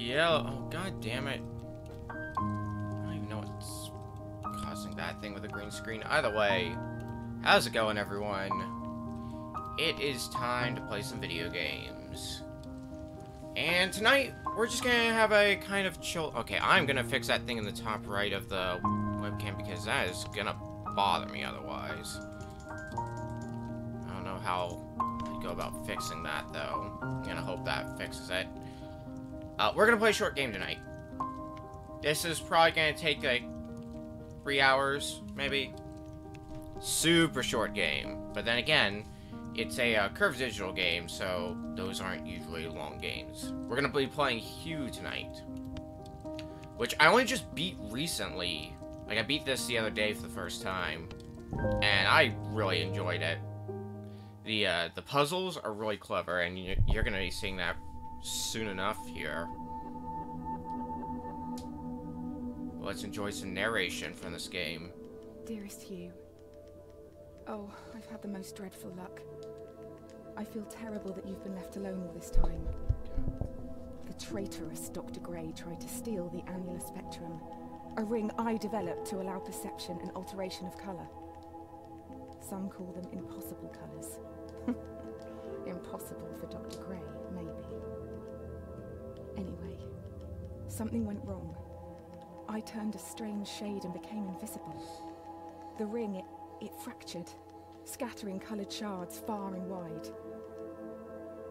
yellow. Oh, god damn it. I don't even know what's causing that thing with the green screen. Either way, how's it going, everyone? It is time to play some video games. And tonight, we're just gonna have a kind of chill... Okay, I'm gonna fix that thing in the top right of the webcam because that is gonna bother me otherwise. I don't know how I go about fixing that, though. I'm gonna hope that fixes it. We're gonna play a short game tonight. This is probably gonna take, like, 3 hours, maybe. Super short game. But then again, it's a Curve Digital game, so those aren't usually long games. We're gonna be playing Hue tonight, which I only just beat recently. Like, I beat this the other day for the first time, and I really enjoyed it. The puzzles are really clever, and you're gonna be seeing that soon enough here. Let's enjoy some narration from this game. Dearest Hugh, oh, I've had the most dreadful luck. I feel terrible that you've been left alone all this time. The traitorous Dr. Gray tried to steal the annular spectrum, a ring I developed to allow perception and alteration of colour. Some call them impossible colours. Impossible for Dr. Gray, maybe. Anyway, something went wrong. I turned a strange shade and became invisible. The ring, it fractured, scattering coloured shards far and wide.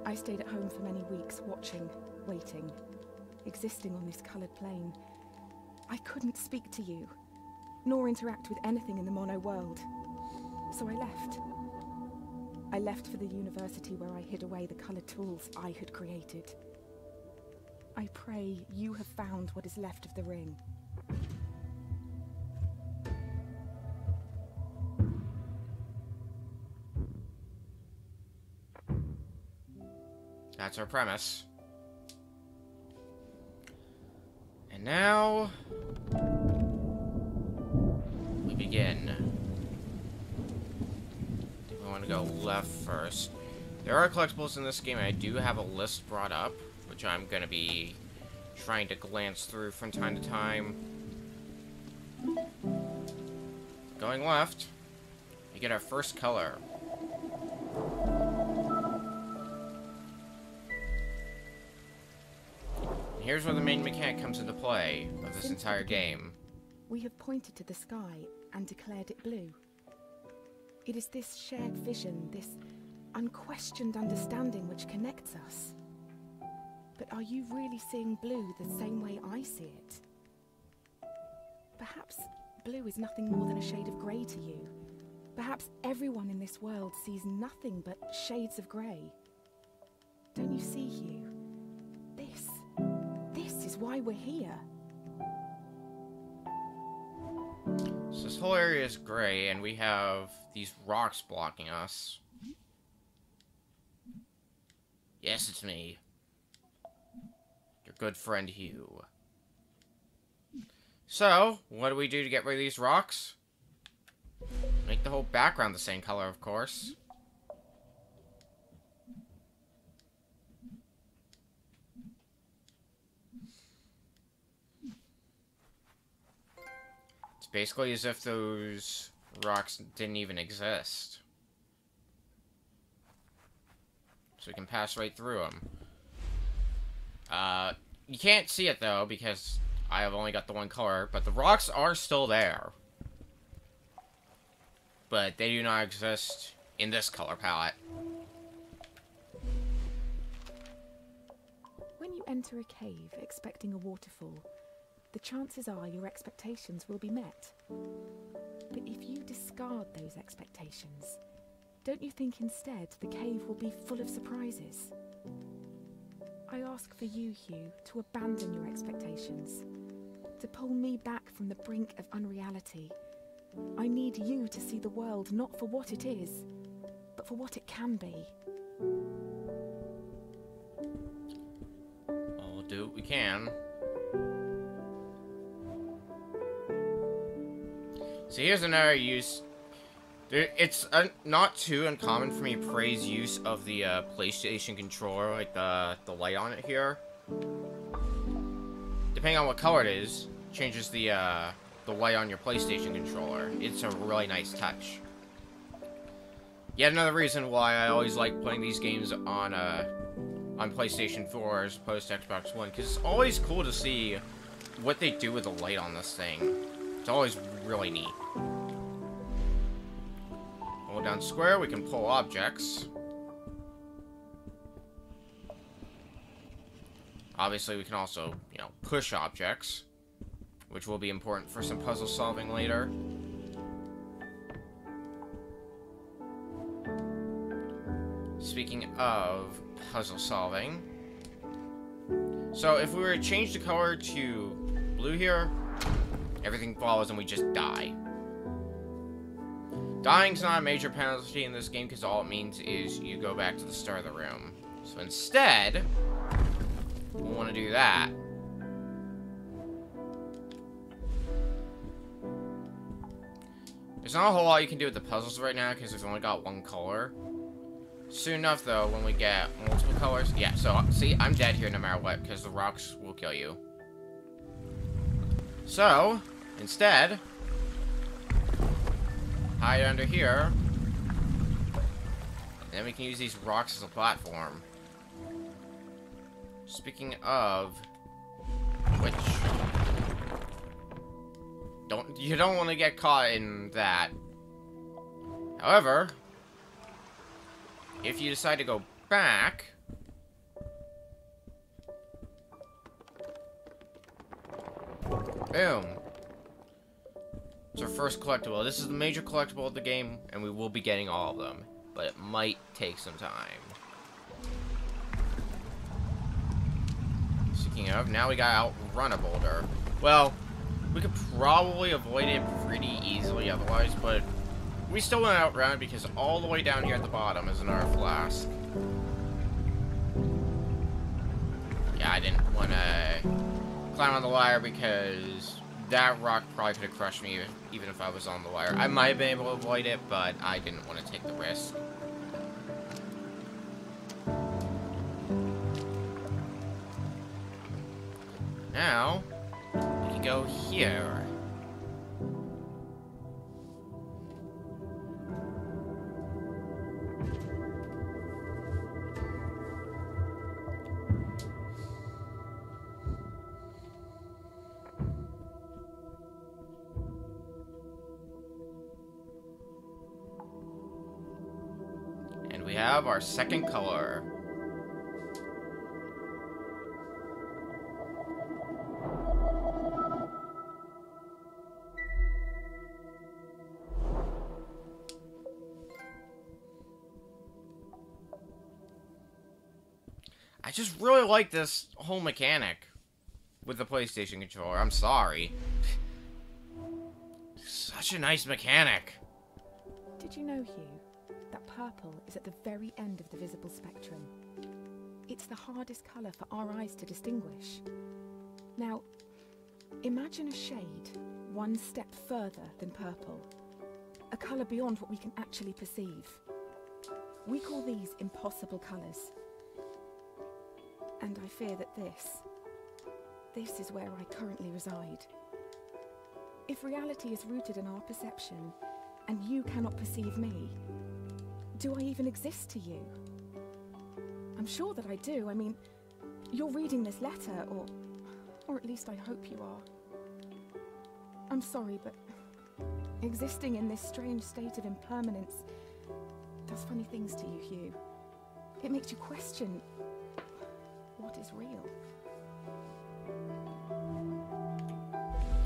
I stayed at home for many weeks, watching, waiting, existing on this coloured plane. I couldn't speak to you, nor interact with anything in the mono world. So I left. I left for the university where I hid away the coloured tools I had created. I pray you have found what is left of the ring. That's our premise. And now... we begin. We want to go left first. There are collectibles in this game, and I do have a list brought up, which I'm going to be trying to glance through from time to time. Going left, we get our first color. And here's where the main mechanic comes into play of this entire game. We have pointed to the sky and declared it blue. It is this shared vision, this unquestioned understanding which connects us. But are you really seeing blue the same way I see it? Perhaps blue is nothing more than a shade of grey to you. Perhaps everyone in this world sees nothing but shades of grey. Don't you see, Hugh? This is why we're here. So this whole area is gray, and we have these rocks blocking us. Yes, it's me. Your good friend Hugh. So, what do we do to get rid of these rocks? Make the whole background the same color, of course. It's basically as if those rocks didn't even exist. So we can pass right through them. You can't see it, though, because I have only got the one color, but the rocks are still there. But they do not exist in this color palette. When you enter a cave expecting a waterfall, the chances are your expectations will be met. But if you discard those expectations, don't you think instead the cave will be full of surprises? I ask for you, Hugh, to abandon your expectations, to pull me back from the brink of unreality. I need you to see the world not for what it is, but for what it can be. Well, we'll do what we can. So here's another use. It's not too uncommon for me to praise use of the PlayStation controller, like the light on it here. depending on what color it is, changes the light on your PlayStation controller. It's a really nice touch. Yet another reason why I always like playing these games on PlayStation 4 as opposed to Xbox One, because it's always cool to see what they do with the light on this thing. It's always really neat. Hold down square, we can pull objects. Obviously, we can also, you know, push objects, which will be important for some puzzle solving later. Speaking of puzzle solving, so if we were to change the color to blue here, everything falls and we just die. Dying's not a major penalty in this game because all it means is you go back to the start of the room. So instead, we'll want to do that. There's not a whole lot you can do with the puzzles right now because we've only got one color. Soon enough, though, when we get multiple colors... Yeah, so, see, I'm dead here no matter what, because the rocks will kill you. So, instead, hide under here, and then we can use these rocks as a platform. Speaking of which, you don't want to get caught in that. However, if you decide to go back, boom. It's our first collectible. This is the major collectible of the game, and we will be getting all of them. But it might take some time. Speaking of, now we got outrun a boulder. Well, we could probably avoid it pretty easily otherwise, but we still want to outrun it because all the way down here at the bottom is another flask. Yeah, I didn't want to climb on the ladder because that rock probably could have crushed me even if I was on the ladder. I might have been able to avoid it, but I didn't want to take the risk. Now, we can go here. And we have our second color. I just really like this whole mechanic with the PlayStation controller. I'm sorry. Such a nice mechanic. Did you know, Hugh, that purple is at the very end of the visible spectrum? It's the hardest colour for our eyes to distinguish. Now, imagine a shade one step further than purple. A colour beyond what we can actually perceive. We call these impossible colours. And I fear that this is where I currently reside. If reality is rooted in our perception, and you cannot perceive me, do I even exist to you? I'm sure that I do. I mean, you're reading this letter, or at least I hope you are. I'm sorry, but existing in this strange state of impermanence does funny things to you, Hugh. It makes you question what is real.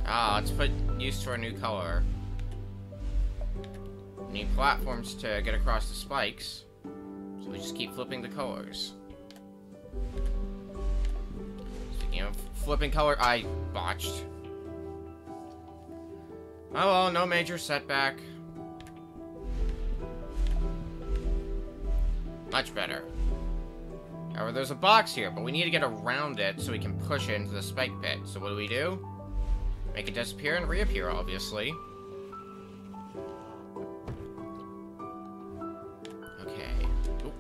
Ah, let's put use to our new color. We need platforms to get across the spikes, so we just keep flipping the colors. Speaking of flipping color, I botched. Oh well, no major setback. Much better. However, there's a box here, but we need to get around it so we can push it into the spike pit. So what do? Make it disappear and reappear, obviously. Okay. Oop.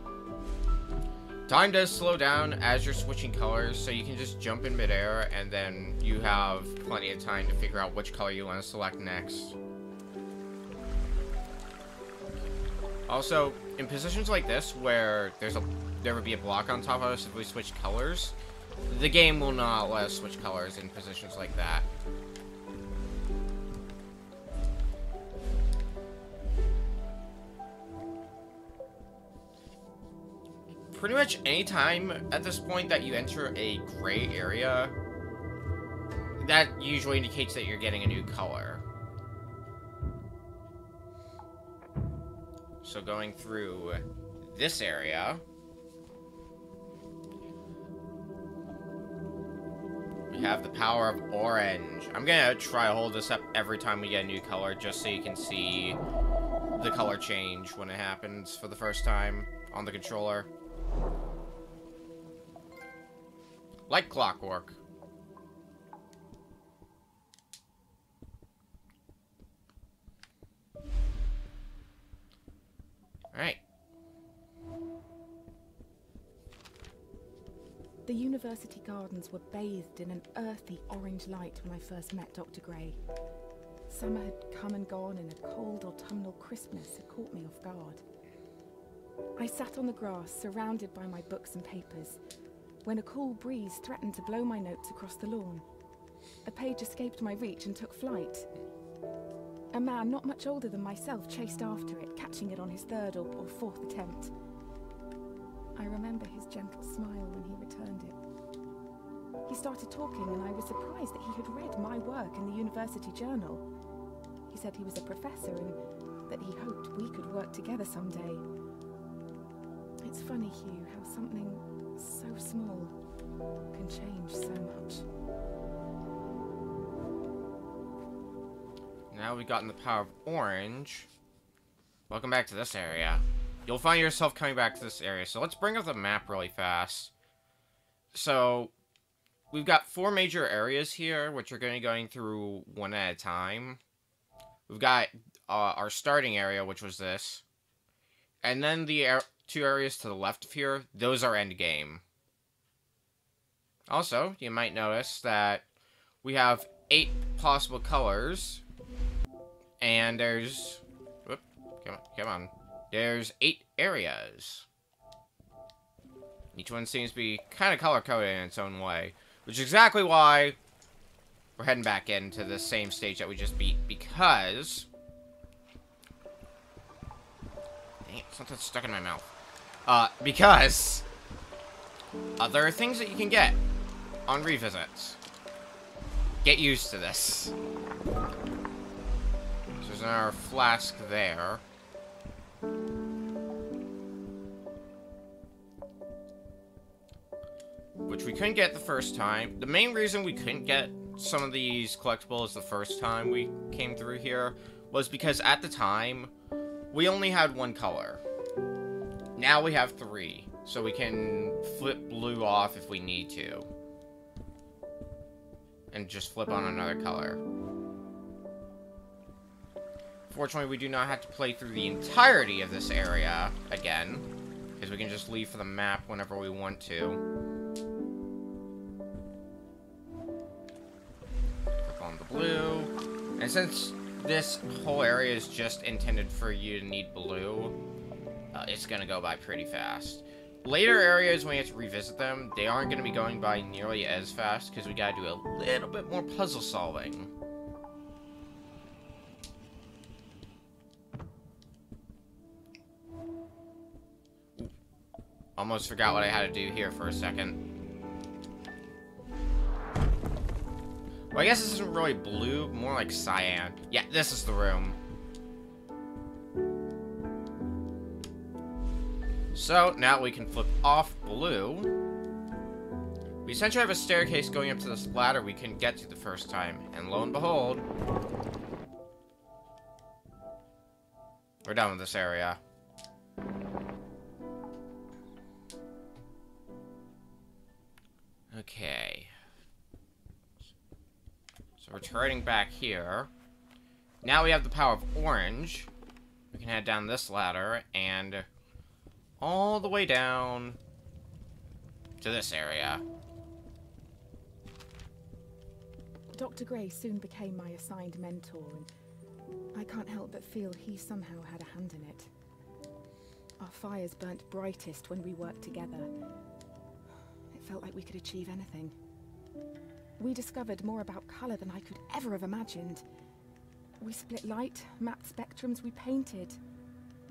Time does slow down as you're switching colors, so you can just jump in midair, and then you have plenty of time to figure out which color you want to select next. Also, in positions like this, where there would be a block on top of us if we switch colors, the game will not let us switch colors in positions like that. Pretty much any time at this point that you enter a gray area, that usually indicates that you're getting a new color. So going through this area, we have the power of orange. I'm gonna try to hold this up every time we get a new color, just so you can see the color change when it happens for the first time on the controller. Like clockwork. Alright. The university gardens were bathed in an earthy orange light when I first met Dr. Gray. Summer had come and gone, and a cold autumnal crispness had caught me off guard. I sat on the grass, surrounded by my books and papers, when a cool breeze threatened to blow my notes across the lawn. A page escaped my reach and took flight. A man not much older than myself chased after it, catching it on his third or fourth attempt. I remember his gentle smile when he returned it. He started talking, and I was surprised that he had read my work in the university journal. He said he was a professor and that he hoped we could work together someday. It's funny, Hugh, how something so small can change so much. Now we've gotten the power of orange. Welcome back to this area. You'll find yourself coming back to this area. So let's bring up the map really fast. So we've got 4 major areas here, which are going to be going through one at a time. We've got our starting area, which was this. And then the 2 areas to the left of here, those are endgame. Also, you might notice that we have 8 possible colors. And there's... Whoop, come on. There's 8 areas. Each one seems to be kind of color-coded in its own way. Which is exactly why we're heading back into the same stage that we just beat. Because... Dang it, something's stuck in my mouth. Because... there are things that you can get on revisits. Get used to this. So there's another flask there. Which we couldn't get the first time. The main reason we couldn't get some of these collectibles the first time we came through here was because at the time, we only had 1 color. Now we have 3, so we can flip blue off if we need to. And just flip on another color. Fortunately, we do not have to play through the entirety of this area again, because we can just leave for the map whenever we want to. Click on the blue. And since this whole area is just intended for you to need blue, it's going to go by pretty fast. Later areas, when you have to revisit them, they aren't going to be going by nearly as fast, because we got to do a little bit more puzzle solving. Almost forgot what I had to do here for a second. Well, I guess this isn't really blue, more like cyan. Yeah, this is the room. So, now we can flip off blue. We essentially have a staircase going up to this ladder we couldn't get to the first time. And lo and behold, we're done with this area. Okay. So we're turning back here. Now we have the power of orange. We can head down this ladder and all the way down to this area. Dr. Gray soon became my assigned mentor, and I can't help but feel he somehow had a hand in it. Our fires burnt brightest when we worked together. It felt like we could achieve anything. We discovered more about color than I could ever have imagined. We split light, mapped spectrums, we painted.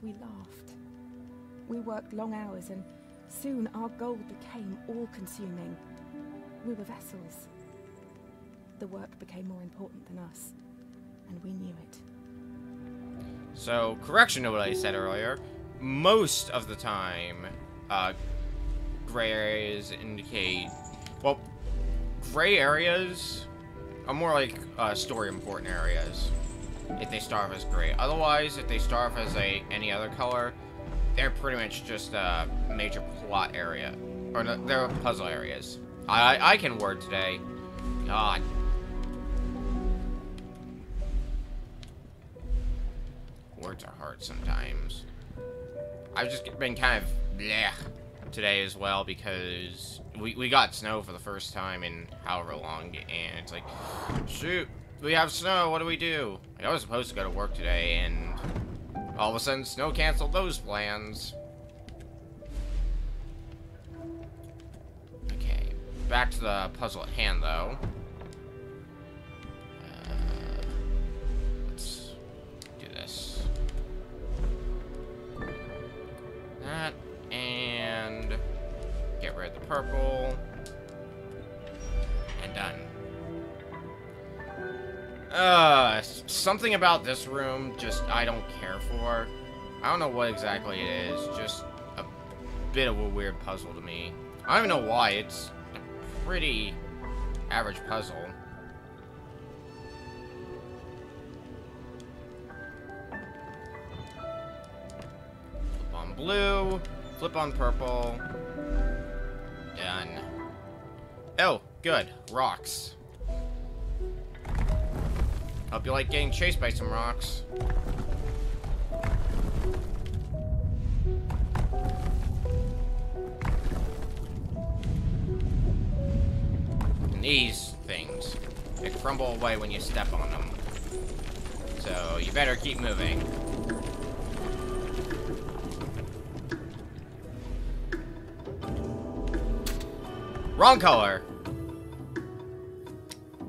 We laughed. We worked long hours, and soon our goal became all-consuming. We were vessels. The work became more important than us, and we knew it. So, correction to what I said earlier, most of the time, gray areas indicate... Well, gray areas are more like story important areas, if they start off as gray. Otherwise, if they start off as any other color, they're pretty much just a major plot area. Or no, they're puzzle areas. I can word today. God. Words are hard sometimes. I've just been kind of bleh today as well because we got snow for the first time in however long, and it's like, shoot, we have snow, what do we do? I was supposed to go to work today, and all of a sudden snow canceled those plans. Okay, back to the puzzle at hand though. Let's do this. That, and get rid of the purple, and done. Something about this room just I don't care for. I don't know what exactly it is, just a bit of a weird puzzle to me. I don't even know why, it's a pretty average puzzle. Flip on blue, flip on purple. Done. Oh, good. Rocks. Hope you like getting chased by some rocks. And these things, they crumble away when you step on them. So you better keep moving. Wrong color.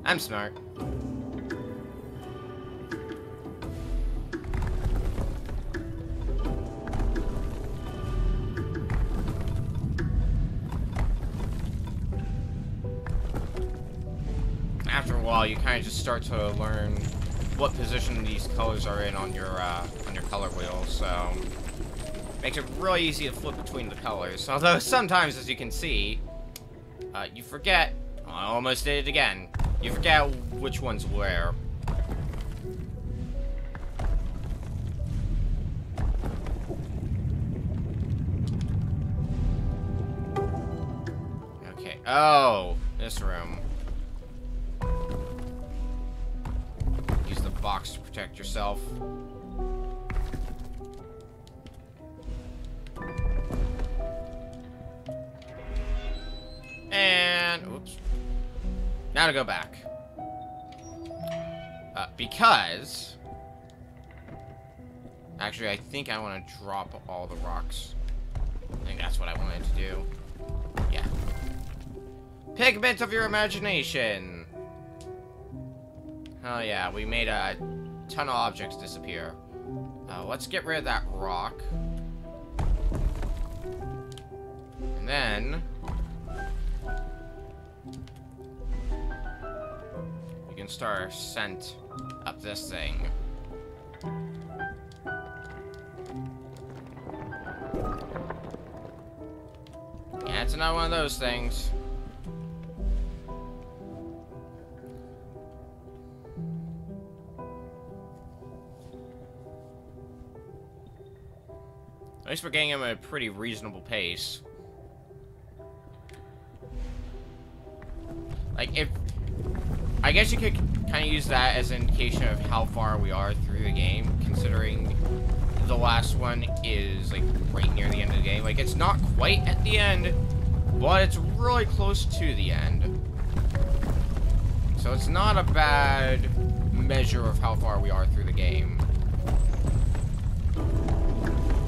I'm smart. After a while, you kind of just start to learn what position these colors are in on your color wheel, so makes it really easy to flip between the colors. Although sometimes, as you can see, you forget. Oh, I almost did it again. You forget which one's where. Okay. Oh, this room. Use the box to protect yourself. And, oops. Now to go back. Because... Actually, I think I want to drop all the rocks. I think that's what I wanted to do. Yeah. Pigment of your imagination! Oh yeah, we made a ton of objects disappear. Let's get rid of that rock. And then... we can start our scent up this thing. Yeah, it's another one of those things. At least we're getting them at a pretty reasonable pace. Like, if... I guess you could kind of use that as an indication of how far we are through the game, considering the last one is, like, right near the end of the game. Like, it's not quite at the end, but it's really close to the end. So it's not a bad measure of how far we are through the game.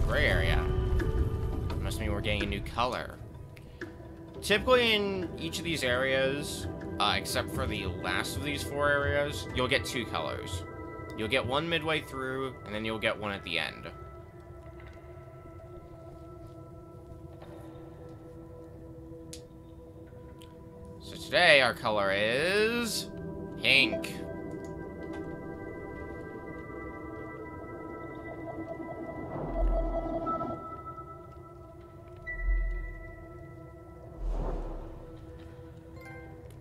Gray area. Must mean we're getting a new color. Typically in each of these areas, except for the last of these 4 areas, you'll get 2 colors. You'll get one midway through, and then you'll get one at the end. So today, our color is pink.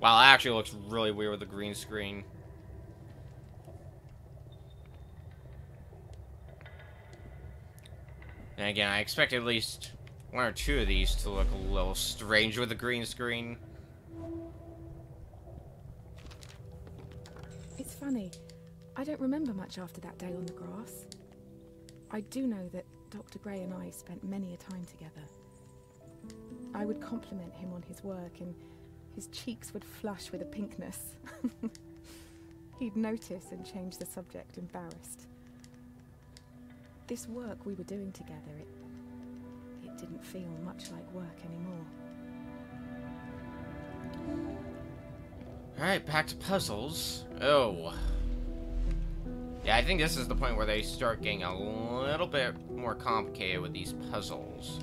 Wow, it actually looks really weird with the green screen. And again, I expect at least 1 or 2 of these to look a little strange with the green screen. It's funny. I don't remember much after that day on the grass. I do know that Dr. Gray and I spent many a time together. I would compliment him on his work, and his cheeks would flush with a pinkness. He'd notice and change the subject, embarrassed. This work we were doing together, it didn't feel much like work anymore. Alright, back to puzzles. Oh. Yeah, I think this is the point where they start getting a little bit more complicated with these puzzles.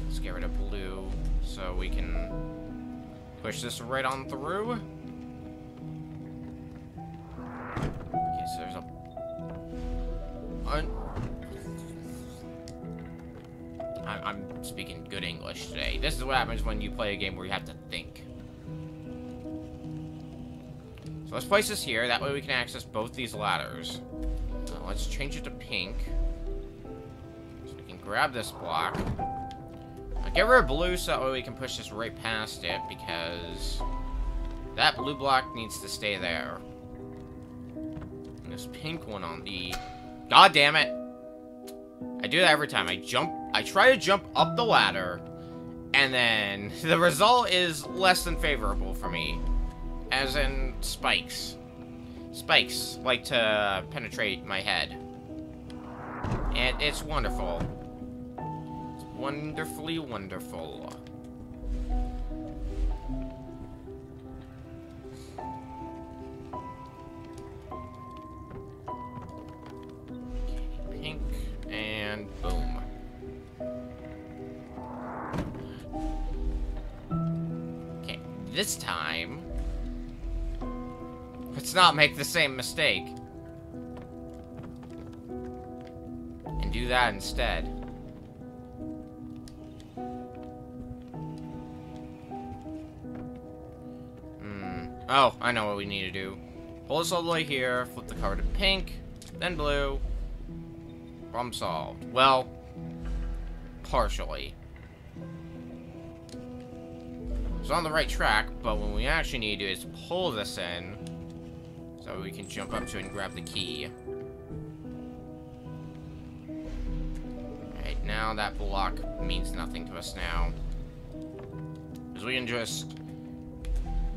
Let's get rid of blue so we can push this right on through. Okay, so there's a... I'm speaking good English today. This is what happens when you play a game where you have to think. So let's place this here. That way we can access both these ladders. Let's change it to pink. So we can grab this block. Get rid of blue so that way we can push this right past it, because that blue block needs to stay there. And this pink one on the... God damn it! I do that every time. I try to jump up the ladder, and then the result is less than favorable for me. As in spikes. Spikes like to penetrate my head. And it's wonderful. It's wonderfully wonderful. Okay, pink, and boom. Okay, this time... let's not make the same mistake. And do that instead. Oh, I know what we need to do. Hold this all the way here, flip the cover to pink, then blue. Problem solved. Well, partially. It's on the right track, but what we actually need to do is pull this in so we can jump up to it and grab the key. Alright, now that block means nothing to us now. Because we can just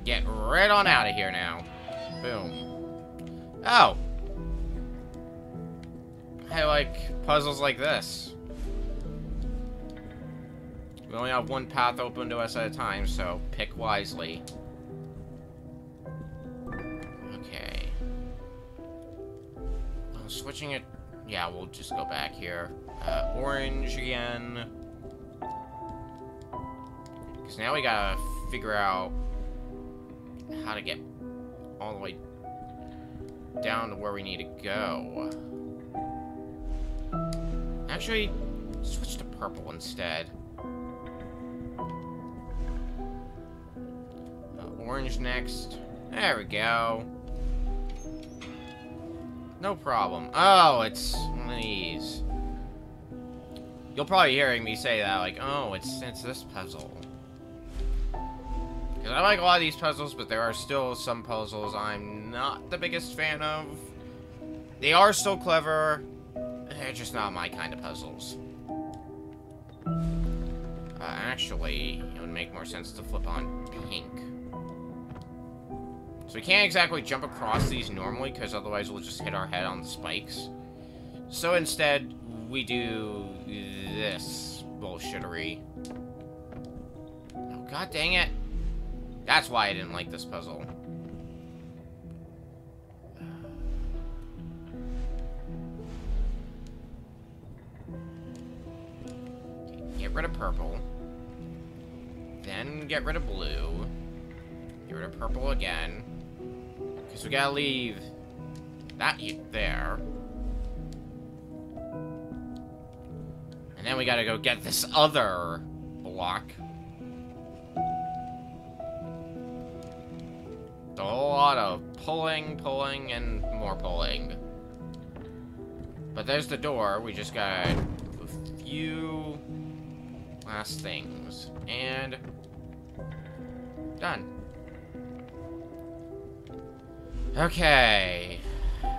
get right on out of here now. Boom. Oh! I like puzzles like this. We only have one path open to us at a time, so pick wisely. Okay. Switching it... yeah, we'll just go back here. Orange again. Because now we gotta figure out how to get all the way down to where we need to go. Actually, switch to purple instead. Orange next. There we go. No problem. Oh, it's one of these. You'll probably hearing me say that, like, oh, it's this puzzle. Because I like a lot of these puzzles, but there are still some puzzles I'm not the biggest fan of. They are still clever. They're just not my kind of puzzles. actually, it would make more sense to flip on pink. So we can't exactly jump across these normally, because otherwise we'll just hit our head on the spikes. So instead, we do this bullshittery. Oh, god dang it. That's why I didn't like this puzzle. Get rid of purple. Then get rid of blue. Get rid of purple again. Because we gotta leave that there. And then we gotta go get this other block. A whole lot of pulling, and more pulling. But there's the door. We just got a few last things. And done. Okay.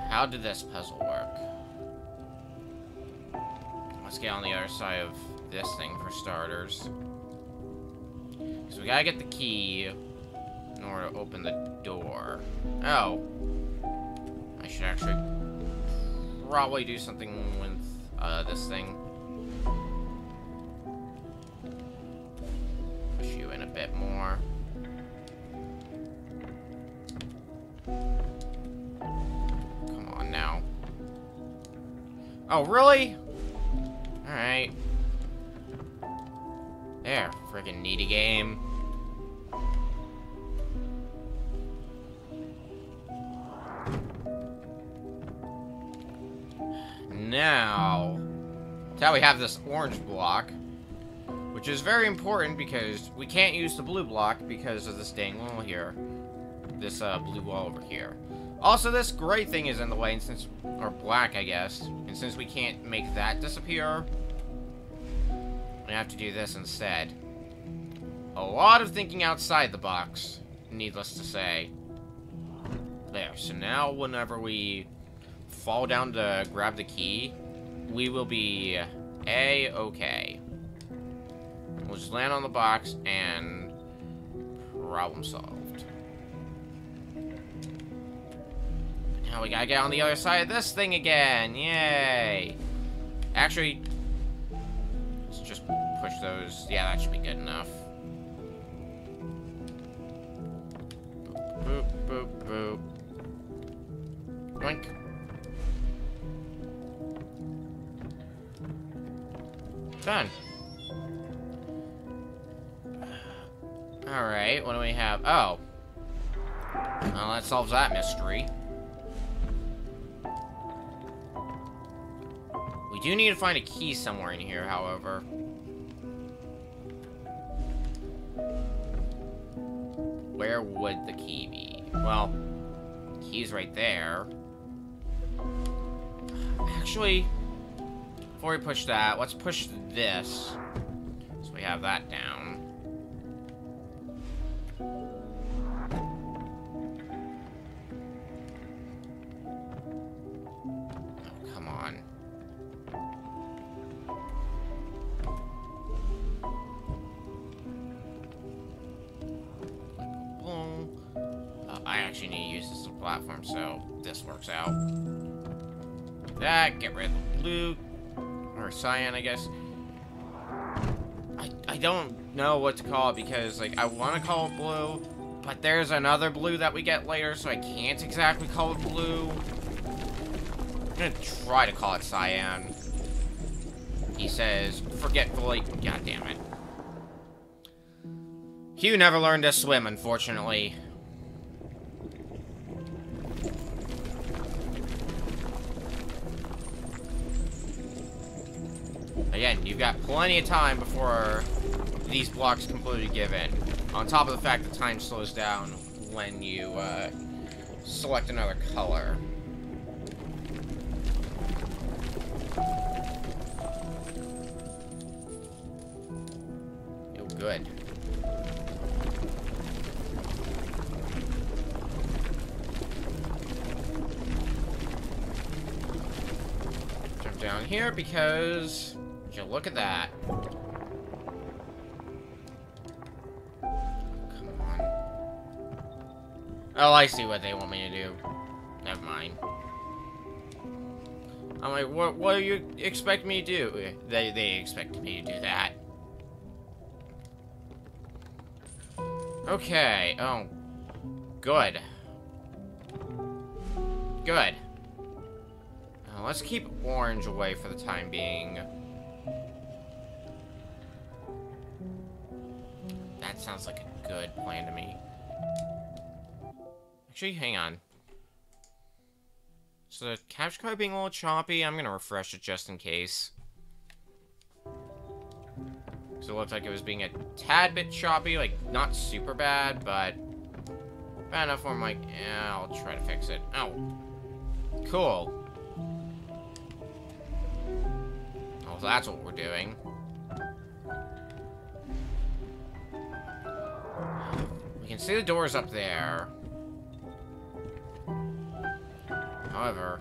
How did this puzzle work? Let's get on the other side of this thing for starters. So we gotta get the key in order to open the door. Oh. I should actually probably do something with this thing. Push you in a bit more. Come on now. Oh, really? Alright. There, friggin' needy game. Now, we have this orange block, which is very important because we can't use the blue block because of this dang wall here. This blue wall over here. Also, this gray thing is in the way, and since, or black, I guess, and since we can't make that disappear, we have to do this instead. A lot of thinking outside the box, needless to say. There, so now whenever we fall down to grab the key, we will be A-okay. We'll just land on the box and problem solved. Now we gotta get on the other side of this thing again. Yay! Actually, let's just push those. Yeah, that should be good enough. Boop, boop, boop. Boink. Done. Alright, what do we have? Oh. Well, that solves that mystery. We do need to find a key somewhere in here, however. Where would the key be? Well, the key's right there. Actually, before we push that, let's push this. So we have that down. Oh, come on. I actually need to use this as a platform, so this works out. That, get rid of the blue. Or cyan, I guess. I don't know what to call it because, like, I want to call it blue, but there's another blue that we get later, so I can't exactly call it blue. I'm gonna try to call it cyan. He says, forgetfully. God damn it. Hugh never learned to swim, unfortunately. Again, you've got plenty of time before these blocks completely give in. On top of the fact that time slows down when you select another color. Oh, good. Jump down here because... would you look at that? Oh, I see what they want me to do. Never mind. I'm like, what do you expect me to do? They expect me to do that. Okay, oh. Good. Good. Let's keep orange away for the time being. That sounds like a good plan to me. Actually, hang on. So the capture card being a little choppy, I'm gonna refresh it just in case. So it looked like it was being a tad bit choppy, like not super bad, but bad enough where I'm like, yeah, I'll try to fix it. Oh, cool. Oh, so that's what we're doing. We can see the doors up there. However,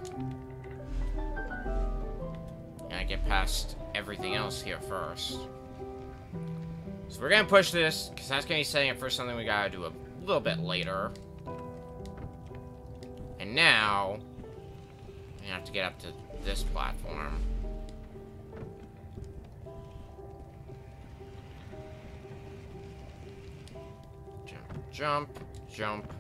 I get past everything else here first. So we're gonna push this, because that's gonna be setting up for something we gotta do a little bit later. And now, we have to get up to this platform. Jump, jump, jump.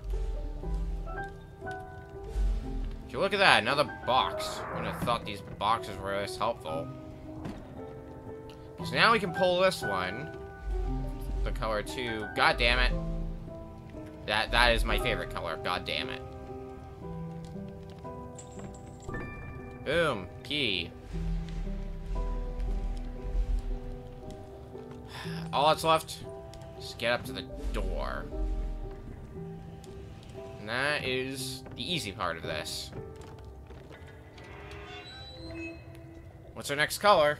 If you look at that, another box. I would have thought these boxes were this helpful. So now we can pull this one. The color 2. God damn it. That is my favorite color. God damn it. Boom. Key. All that's left is get up to the door. And that is the easy part of this. What's our next color?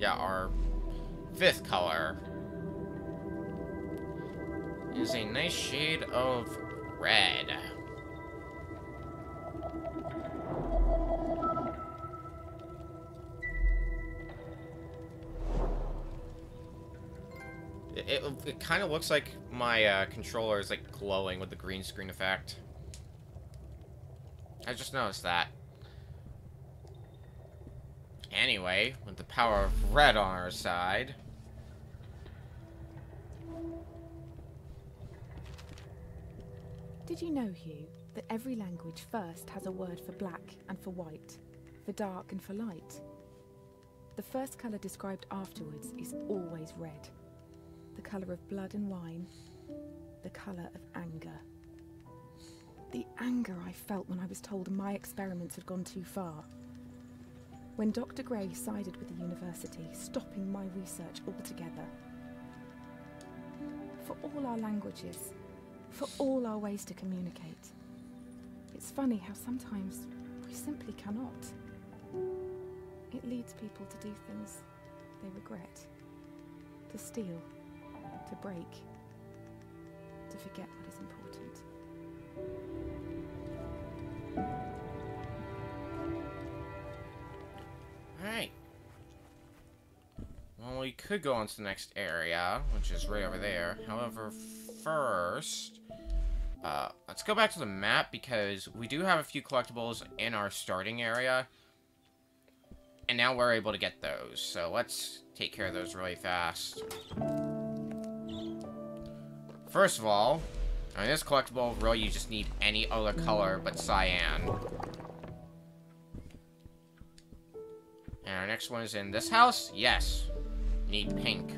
Our fifth color is a nice shade of red. It kind of looks like my controller is like glowing with the green screen effect. I just noticed that. Anyway, with the power of red on our side. Did you know, Hugh, that every language first has a word for black and for white, for dark and for light? The first colour described afterwards is always red. The colour of blood and wine, the colour of anger. The anger I felt when I was told my experiments had gone too far. When Dr. Gray sided with the university, stopping my research altogether. For all our languages, for all our ways to communicate, it's funny how sometimes we simply cannot. It leads people to do things they regret, to steal, to break, to forget what is important. Alright. Well, we could go on to the next area, which is right over there. However, first, let's go back to the map, because we do have a few collectibles in our starting area. And now we're able to get those. So let's take care of those really fast. First of all, I mean, this collectible, really, you just need any other color but cyan. And our next one is in this house? Yes. Need pink.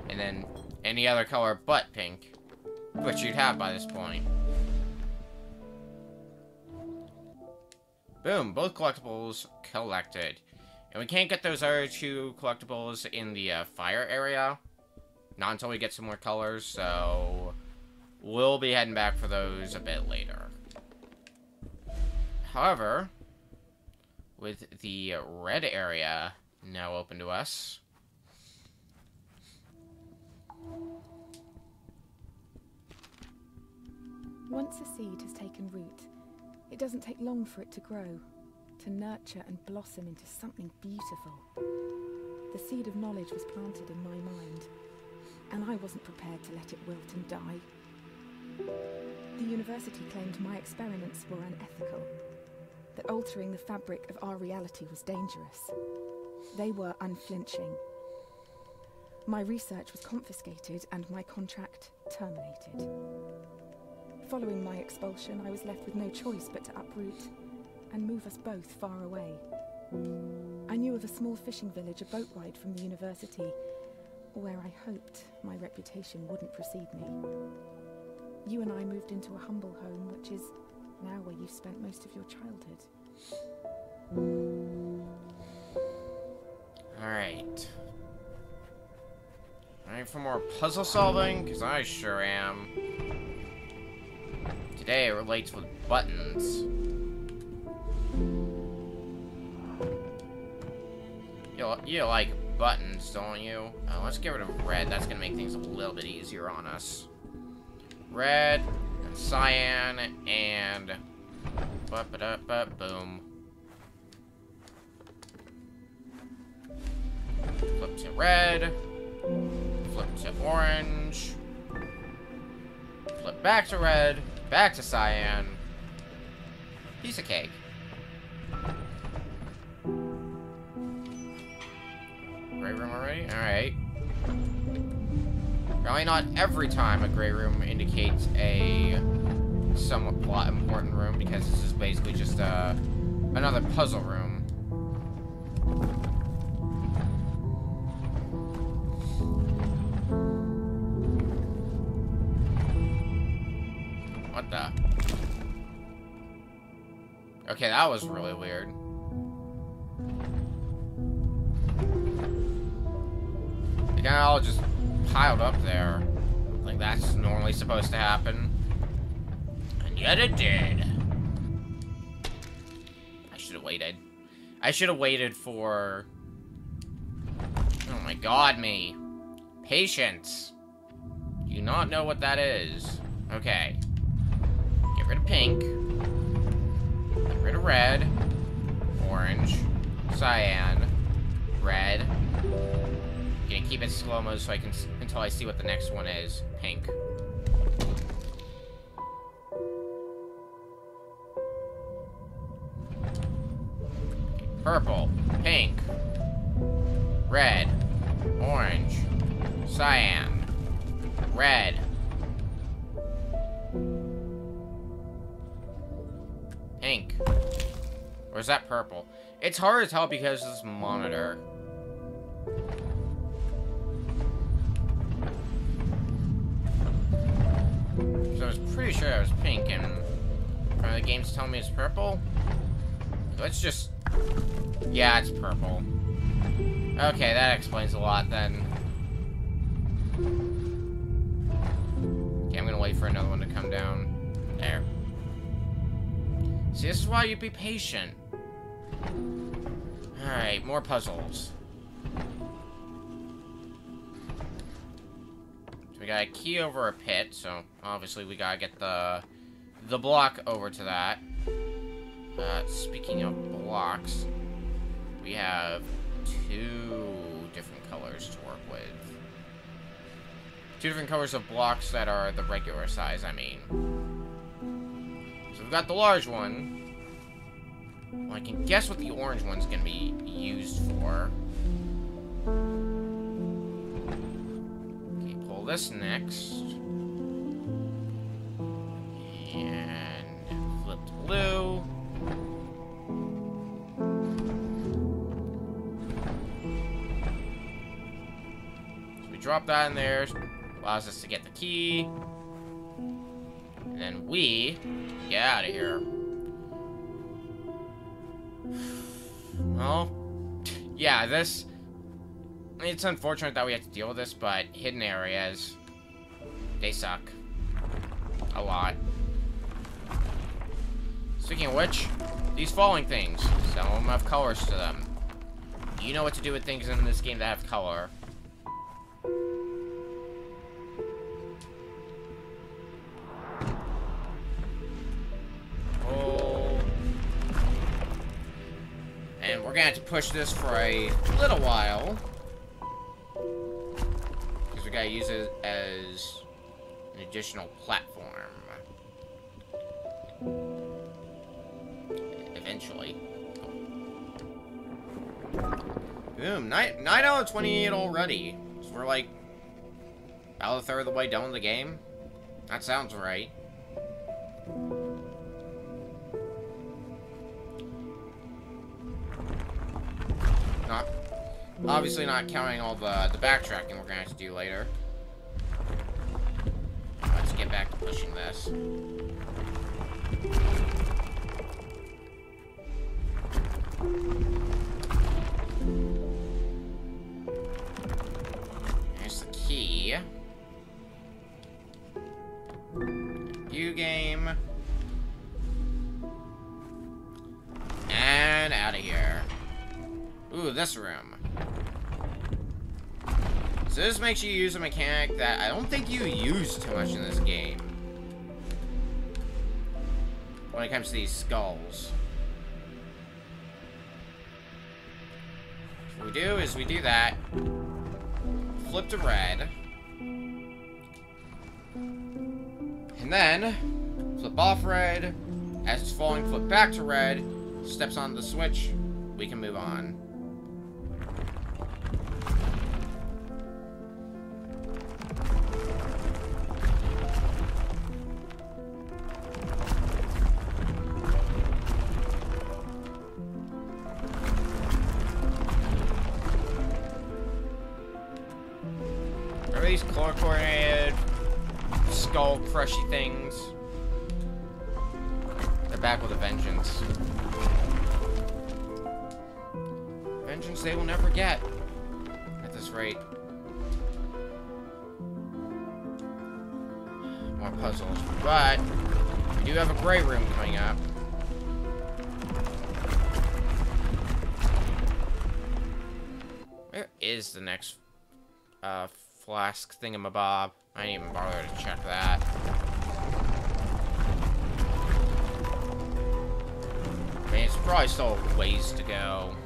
And then any other color but pink, which you'd have by this point. Boom, both collectibles collected. And we can't get those other two collectibles in the fire area. Not until we get some more colors, so we'll be heading back for those a bit later. However, with the red area now open to us, Once a seed has taken root, it doesn't take long for it to grow, to nurture and blossom into something beautiful. The seed of knowledge was planted in my mind, and I wasn't prepared to let it wilt and die. The university claimed my experiments were unethical, that altering the fabric of our reality was dangerous. They were unflinching. My research was confiscated and my contract terminated. Following my expulsion, I was left with no choice but to uproot and move us both far away. I knew of a small fishing village a boat ride from the university, where I hoped my reputation wouldn't precede me. You and I moved into a humble home, which is now where you spent most of your childhood. Alright. Ready for more puzzle solving? Because I sure am. Today it relates with buttons. You like buttons, don't you? Let's get rid of red. That's gonna make things a little bit easier on us. Red, and cyan, and... boom. Flip to red. Flip to orange. Flip back to red. Back to cyan. Piece of cake. Gray room already? Alright. Probably not every time a gray room indicates a somewhat plot important room, because this is basically just another puzzle room. What the? Okay, that was really weird. They got all just piled up there. Like that's normally supposed to happen. And yet it did. I should have waited. I should have waited for... Oh my god, me. Patience. Do you not know what that is? Okay. Get rid of pink. Get rid of red. Orange. Cyan. Red. Gonna keep it slow-mo so I can until I see what the next one is. Pink. Purple. Pink. Red. Orange. Cyan. Red. Pink. Or is that purple? It's hard to tell because of this monitor. So I was pretty sure I was pink, and the game's telling me it's purple. Let's just... Yeah, it's purple. Okay, that explains a lot then. Okay, I'm gonna wait for another one to come down. There. See, this is why you be patient. Alright, more puzzles. So we got a key over a pit, so obviously we gotta get the block over to that. Speaking of blocks, we have 2 different colors to work with. 2 different colors of blocks that are the regular size, I mean. So we've got the large one. Well, I can guess what the orange one's gonna be used for. Okay, pull this next. And flip to blue. So we drop that in there. Allows us to get the key. And then we get out of here. Well, yeah, this... It's unfortunate that we have to deal with this, but hidden areas, they suck. A lot. Speaking of which, these falling things, some of them have colors to them. You know what to do with things in this game that have color. we're gonna have to push this for a little while. Because we gotta use it as an additional platform. Eventually. Boom, 9 out of 28 already. So we're like about a third of the way done with the game. That sounds right. Obviously not counting all the backtracking we're gonna have to do later. Let's get back to pushing this. Here's the key. View game. And out of here. Ooh, this room. So this makes you use a mechanic that I don't think you use too much in this game. When it comes to these skulls. What we do is we do that. Flip to red. And then, flip off red. As it's falling, flip back to red. Steps on the switch. We can move on. Are these color-coordinated skull crushy things? They're back with a vengeance. Vengeance they will never get at this rate. More puzzles, but we do have a gray room coming up. Where is the next flask thingamabob? I didn't even bother to check that. I mean, it's probably still a ways to go.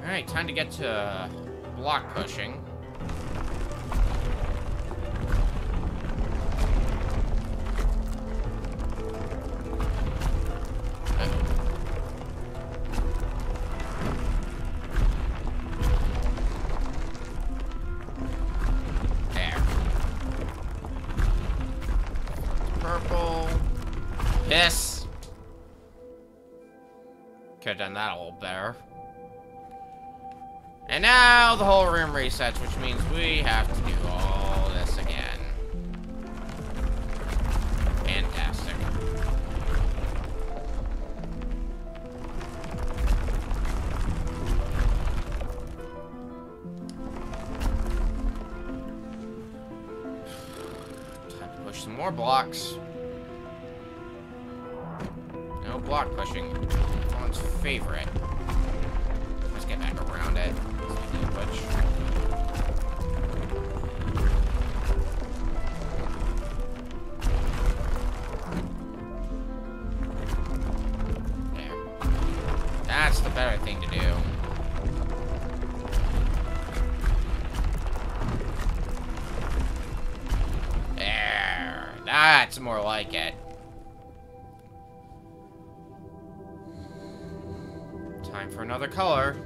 Alright, time to get to block pushing. There. Purple. Piss. Could have done that a little better. And now the whole room resets, which means we have to do all this again. Fantastic. Time to push some more blocks. No block pushing. Everyone's favorite. Let's get back around it. Which there. That's the better thing to do. There. That's more like it. Time for another color.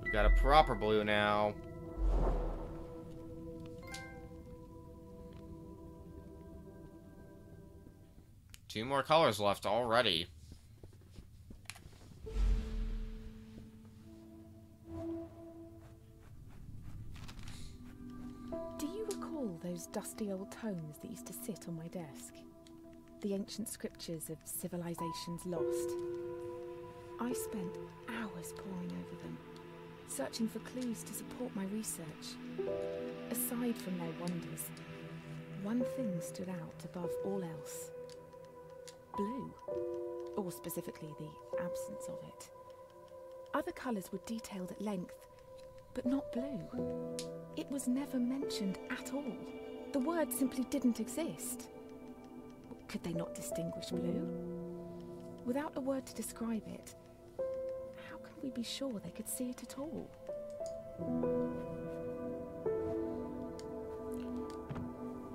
We got a proper blue now. Two more colors left already. Do you recall those dusty old tomes that used to sit on my desk? The ancient scriptures of civilizations lost. I spent hours poring over them, searching for clues to support my research. Aside from their wonders, one thing stood out above all else. Blue, or specifically the absence of it. Other colours were detailed at length, but not blue. It was never mentioned at all. The word simply didn't exist. Could they not distinguish blue? Without a word to describe it, how can we be sure they could see it at all?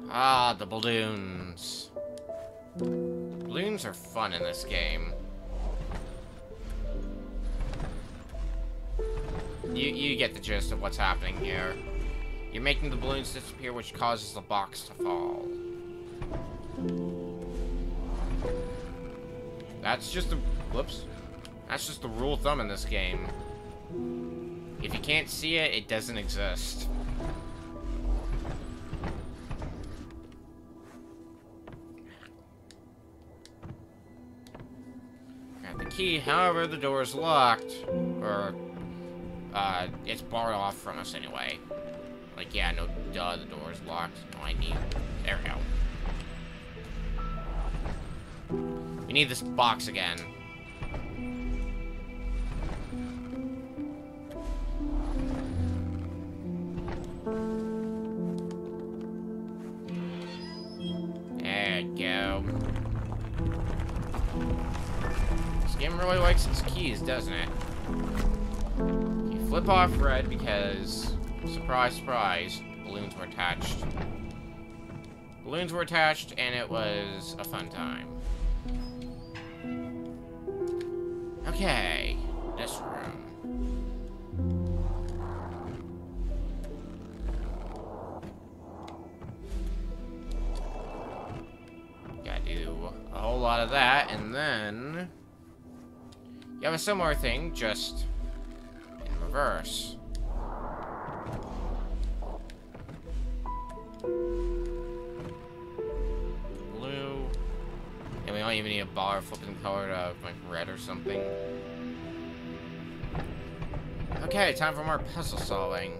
Ah, the balloons. Balloons are fun in this game. You get the gist of what's happening here. You're making the balloons disappear, which causes the box to fall. That's just a... Whoops. That's just the rule of thumb in this game. If you can't see it, it doesn't exist. Got the key, however, the door is locked. Or, it's barred off from us anyway. Like, yeah, no, duh, the door is locked. No, I need... There we go. We need this box again. There we go. This game really likes its keys, doesn't it? You flip off red because, surprise, surprise, balloons were attached. Balloons were attached, and it was a fun time. Okay, this room. Gotta do a whole lot of that, and then you have a similar thing, just in reverse. Blue. And we don't even need a bar flipping color to like red or something. Okay, time for more puzzle solving.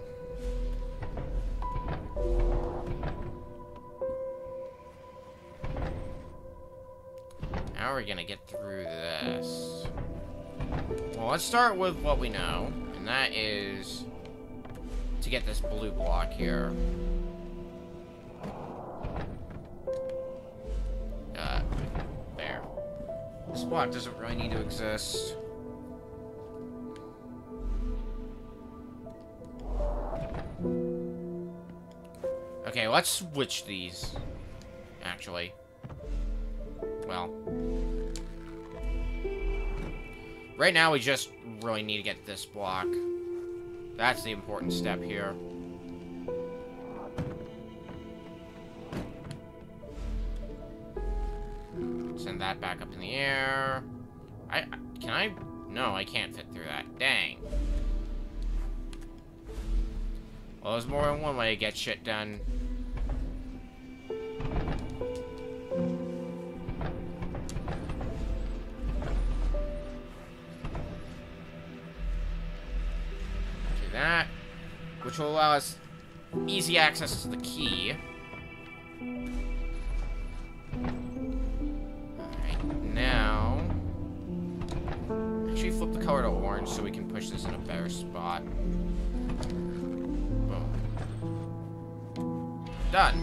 How are we gonna get through this? Well, let's start with what we know, and that is to get this blue block here. There. This block doesn't really need to exist. Okay, let's switch these, actually. Well, right now we just really need to get this block. That's the important step here. Send that back up in the air. Can I? No, I can't fit through that. Dang. Well, there's more than one way to get shit done. That, which will allow us easy access to the key. Alright, now actually flip the color to orange so we can push this in a better spot. Boom. Done.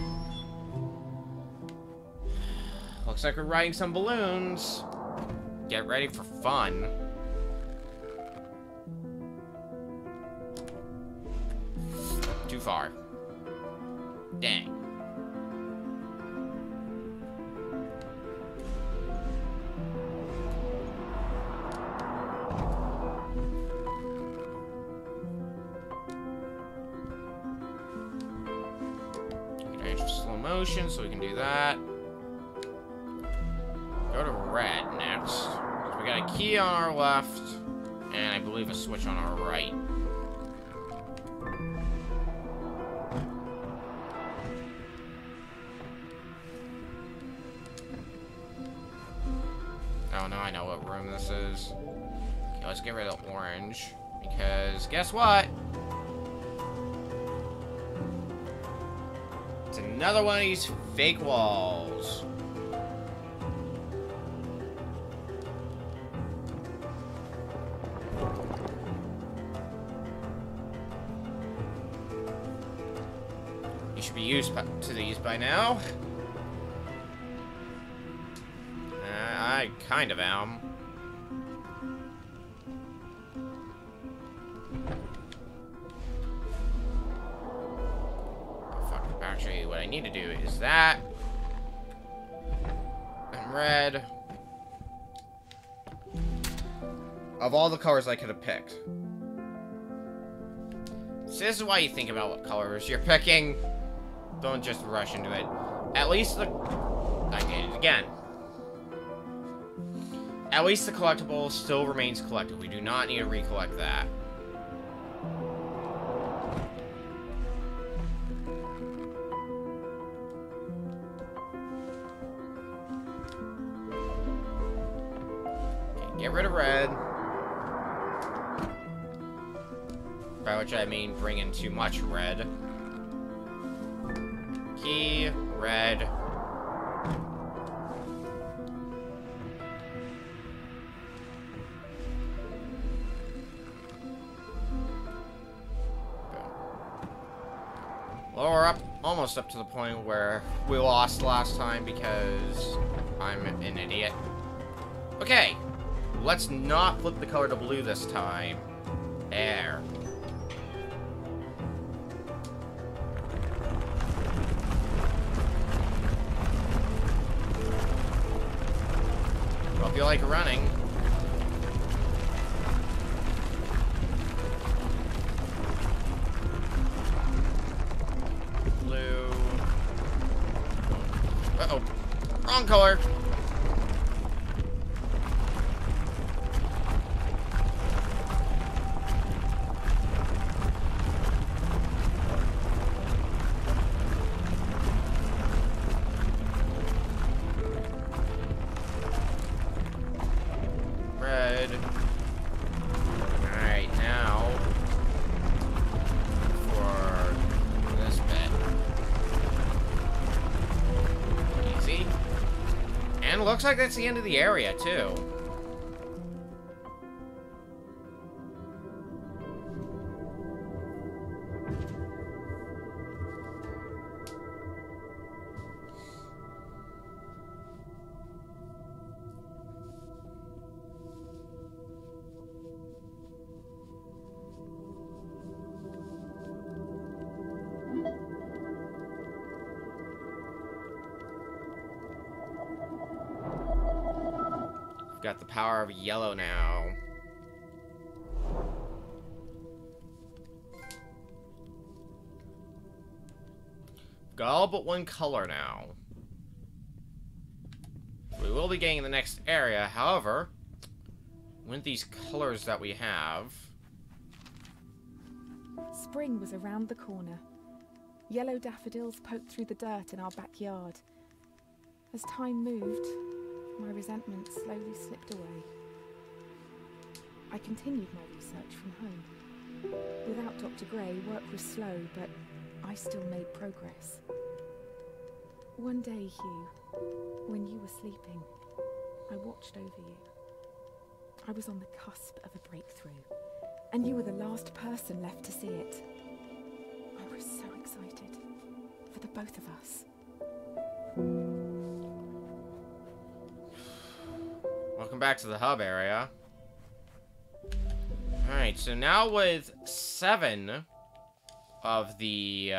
Looks like we're riding some balloons. Get ready for fun. Too far. Dang. Slow motion, so we can do that. Go to red next. So we got a key on our left, and I believe a switch on our right. Oh, now I know what room this is. Okay, let's get rid of orange, because guess what? Another one of these fake walls. You should be used to these by now. I kind of am. Actually, what I need to do is that. And red. Of all the colors I could have picked. So this is why you think about what colors you're picking. Don't just rush into it. At least the... I did it again. At least the collectible still remains collected. We do not need to recollect that. Get rid of red. By which I mean bring in too much red. Key, red. Lower up, almost up to the point where we lost last time because I'm an idiot. Okay. Let's not flip the color to blue this time. There. Hope you like running. Blue. Uh-oh. Wrong color. Alright, now for this bit. Easy. And looks like that's the end of the area, too. Got the power of yellow now. Got all but one color now. We will be getting the next area, however, with these colors that we have... Spring was around the corner. Yellow daffodils poked through the dirt in our backyard. As time moved, my resentment slowly slipped away. I continued my research from home. Without Dr. Gray, work was slow, but I still made progress. One day, Hugh, when you were sleeping, I watched over you. I was on the cusp of a breakthrough, and you were the last person left to see it. I was so excited, for the both of us. Welcome back to the hub area. Alright, so now with 7 of the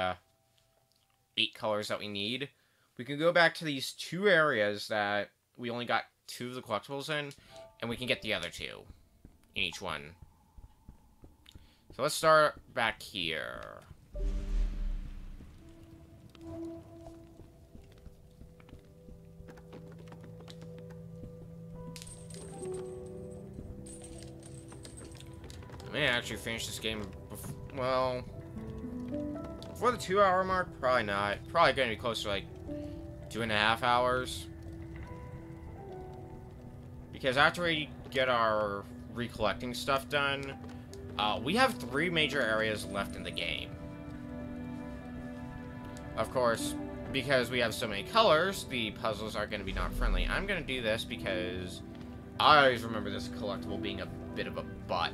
8 colors that we need, we can go back to these 2 areas that we only got 2 of the collectibles in, and we can get the other 2 in each one. So let's start back here. I may actually finish this game before, well, before the 2-hour mark, probably not. Probably gonna be closer to like 2.5 hours. Because after we get our recollecting stuff done, we have 3 major areas left in the game. Of course, because we have so many colors, the puzzles are going to be not friendly. I'm going to do this because I always remember this collectible being a bit of a butt.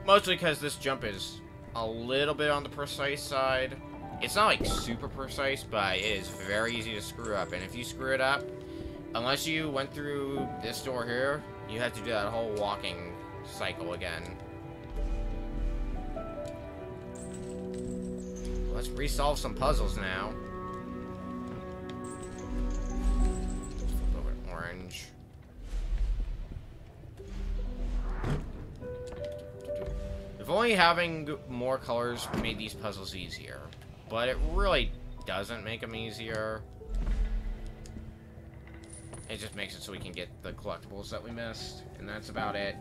Mostly because this jump is a little bit on the precise side. It's not like super precise, but it is very easy to screw up. And if you screw it up, unless you went through this door here, you have to do that whole walking cycle again. Let's resolve some puzzles now. Flip over orange. If only having more colors made these puzzles easier. But it really doesn't make them easier. It just makes it so we can get the collectibles that we missed. And that's about it.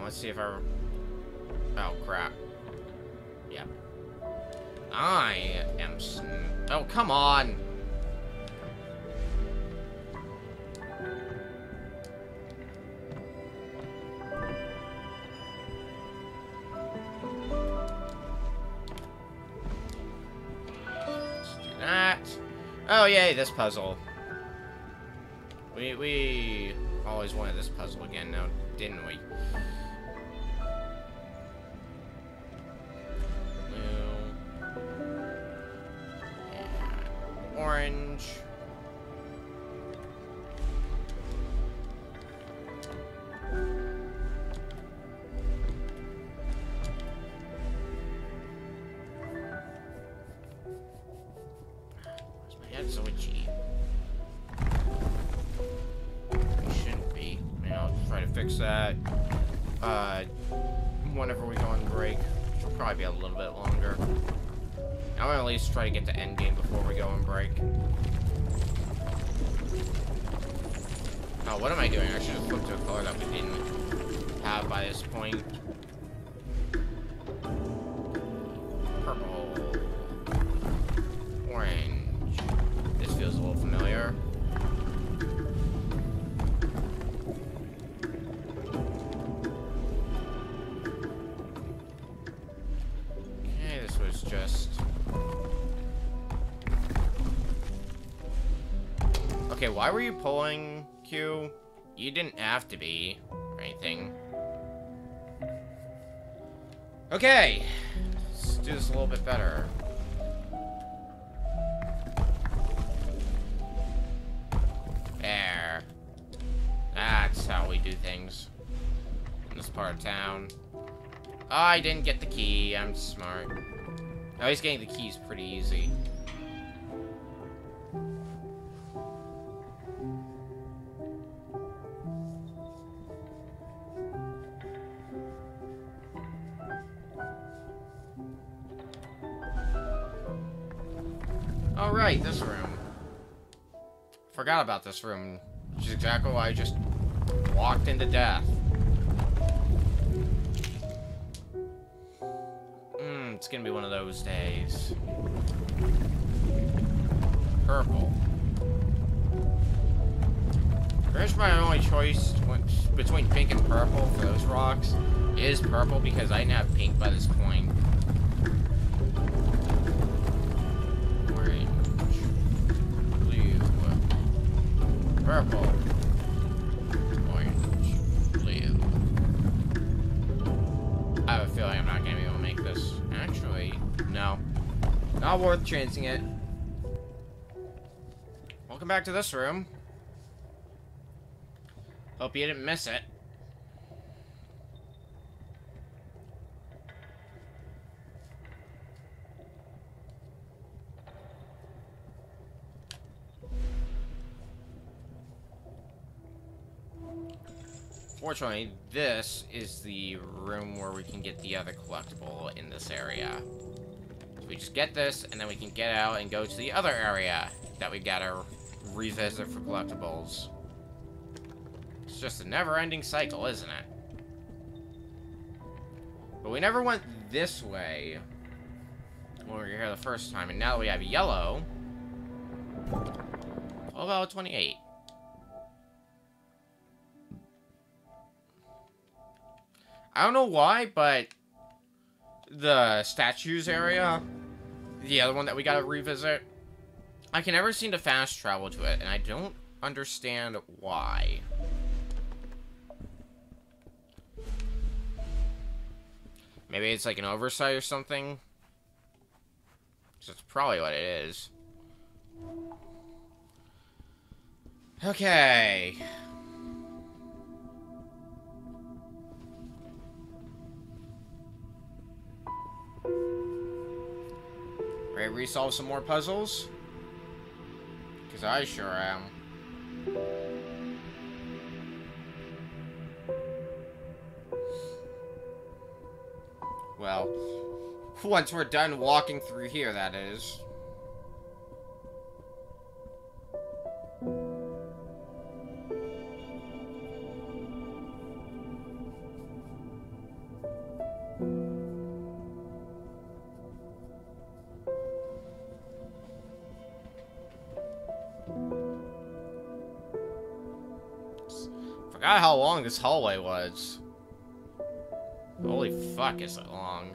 Let's see if I... Oh, crap. Yeah. I am... Oh, come on! Let's do that. Oh, yay, this puzzle. We always wanted this puzzle again, now, didn't we? Orange. My head's so itchy. It shouldn't be. Maybe I'll try to fix that. Whenever we go on break, which will probably be a little bit longer. I'm gonna at least try to get to endgame before we go on break. Oh, what am I doing? I should have flipped to a color that we didn't have by this point. Purple. Orange. This feels a little familiar. Okay, this was just... Okay, why were you pulling, Q? You didn't have to be, or anything. Okay, let's do this a little bit better. There. That's how we do things in this part of town. I didn't get the key, I'm smart. At least getting the key is pretty easy. Alright, this room. Forgot about this room, which is exactly why I just walked into death. It's gonna be one of those days. Purple. Pretty much my only choice between pink and purple for those rocks is purple because I didn't have pink by this point. Purple, orange, blue. I have a feeling I'm not going to be able to make this. Actually, no. Not worth chancing it. Welcome back to this room. Hope you didn't miss it. Fortunately, this is the room where we can get the other collectible in this area. So we just get this, and then we can get out and go to the other area that we gotta revisit for collectibles. It's just a never-ending cycle, isn't it? But we never went this way when we were here the first time, and now that we have yellow, 12 out of 28. I don't know why, but the statues area, the other one that we gotta revisit, I can never seem to fast travel to it, and I don't understand why. Maybe it's like an oversight or something. That's probably what it is. Okay. Ready to resolve some more puzzles? Because I sure am. Well, once we're done walking through here, that is. Forgot how long this hallway was. Holy fuck, is it long.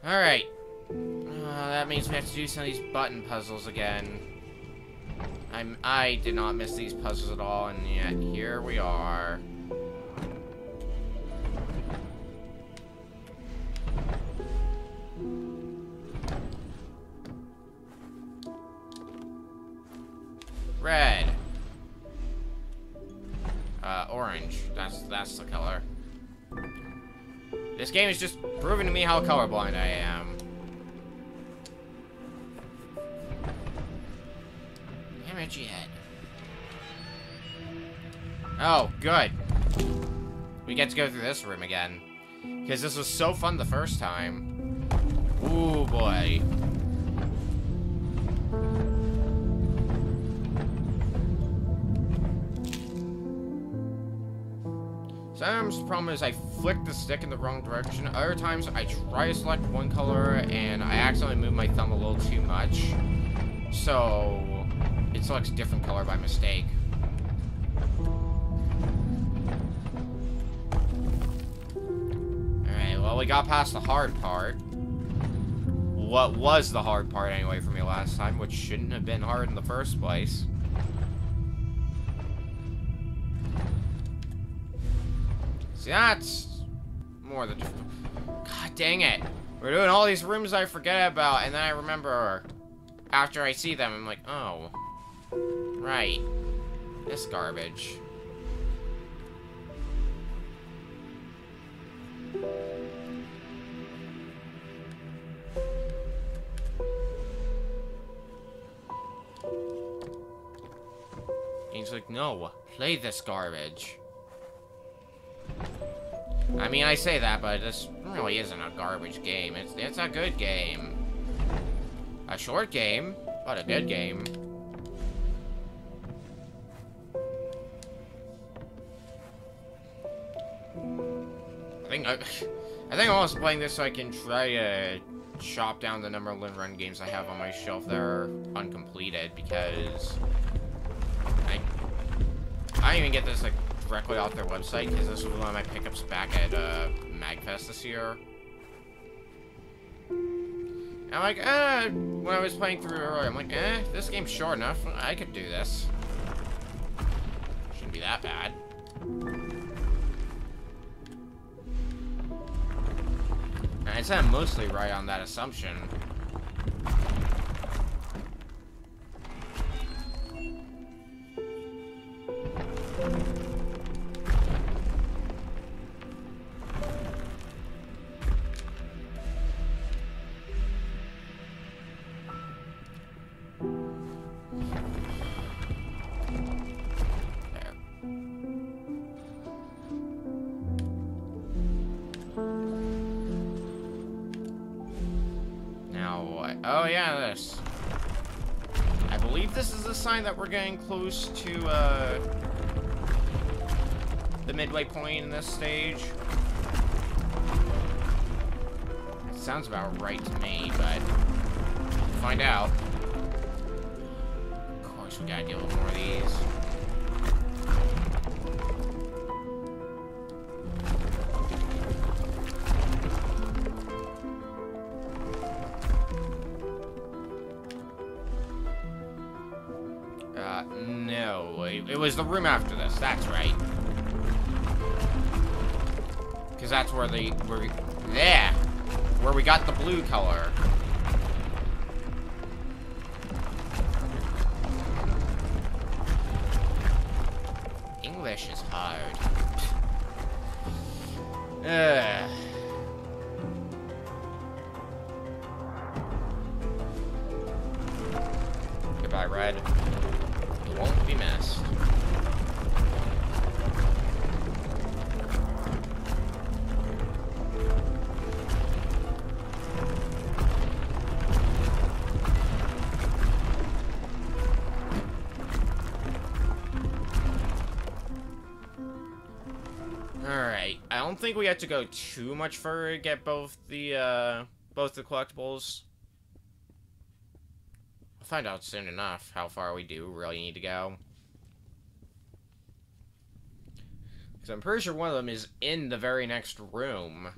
Alright. That means we have to do some of these button puzzles again. I did not miss these puzzles at all, and yet here we are. Red. Orange. That's the color. This game is just proving to me how colorblind I am. Damn it, you head. Oh, good. We get to go through this room again. Because this was so fun the first time. Ooh, boy. Sometimes the problem is I flick the stick in the wrong direction. Other times I try to select one color and I accidentally move my thumb a little too much. So it selects a different color by mistake. Alright, well we got past the hard part. What was the hard part anyway for me last time, which shouldn't have been hard in the first place. See, that's more than just... God dang it. We're doing all these rooms I forget about, and then I remember after I see them, I'm like, oh. Right. This garbage. And he's like, no, play this garbage. I mean, I say that, but this really isn't a garbage game. It's a good game. A short game, but a good game. I think I'm also playing this so I can try to chop down the number of Lin Run games I have on my shelf that are uncompleted, because I didn't even get this like directly off their website, because this was one of my pickups back at MagFest this year. And I'm like, when I was playing through earlier, I'm like, this game's short enough. I could do this. Shouldn't be that bad. And I'd say I'm mostly right on that assumption. Oh yeah, this. I believe this is a sign that we're getting close to the midway point in this stage. Sounds about right to me, but we'll find out. Of course, we gotta deal with more of these. No, it was the room after this. That's right. Because that's where where we got the blue color. English is hard. Goodbye, Red. You won't be missed. Alright, I don't think we have to go too much further to get both the collectibles. I'll find out soon enough how far we do really need to go. Because I'm pretty sure one of them is in the very next room.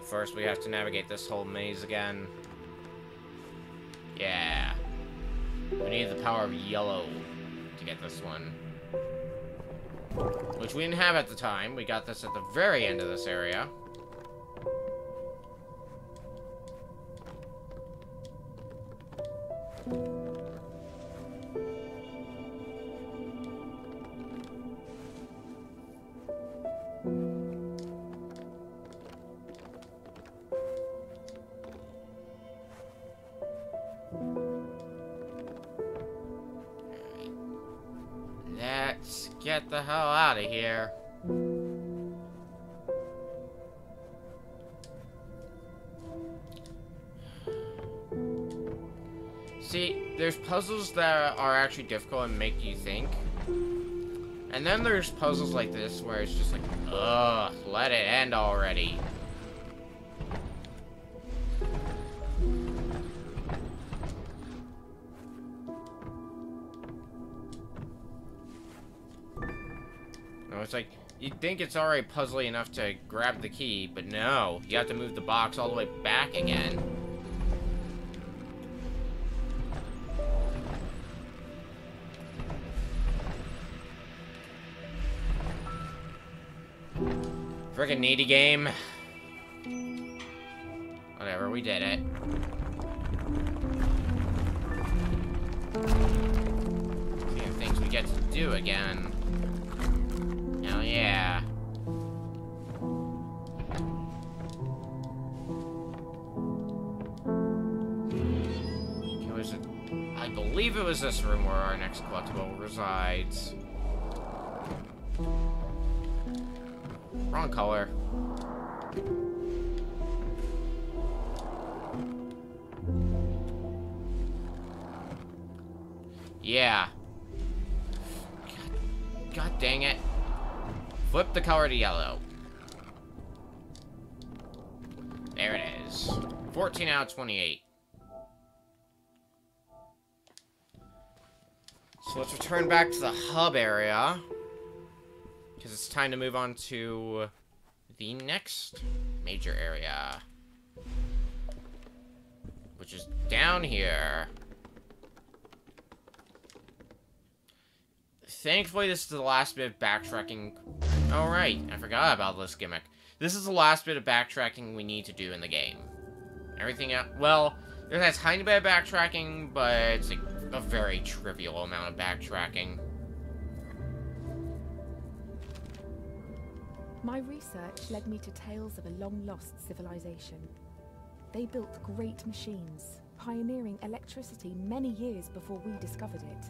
First, we have to navigate this whole maze again. Yeah. We need the power of yellow to get this one. Which we didn't have at the time. We got this at the very end of this area. Let's get the hell out of here. See, there's puzzles that are actually difficult and make you think. And then there's puzzles like this where it's just like, ugh, let it end already. It's like, you'd think it's already puzzly enough to grab the key, but no. You have to move the box all the way back again. Frickin' needy game. Whatever, we did it. Seeing things we get to do again. Hell yeah. I believe it was this room where our next collectible resides. Wrong color. Yeah. God dang it. Flip the color to yellow. There it is. 14 out of 28. So let's return back to the hub area. Because it's time to move on to the next major area. Which is down here. Thankfully, this is the last bit of backtracking. Oh, right. I forgot about this gimmick. This is the last bit of backtracking we need to do in the game. Everything else... Well, there's a tiny bit of backtracking, but it's like a very trivial amount of backtracking. My research led me to tales of a long-lost civilization. They built great machines, pioneering electricity many years before we discovered it.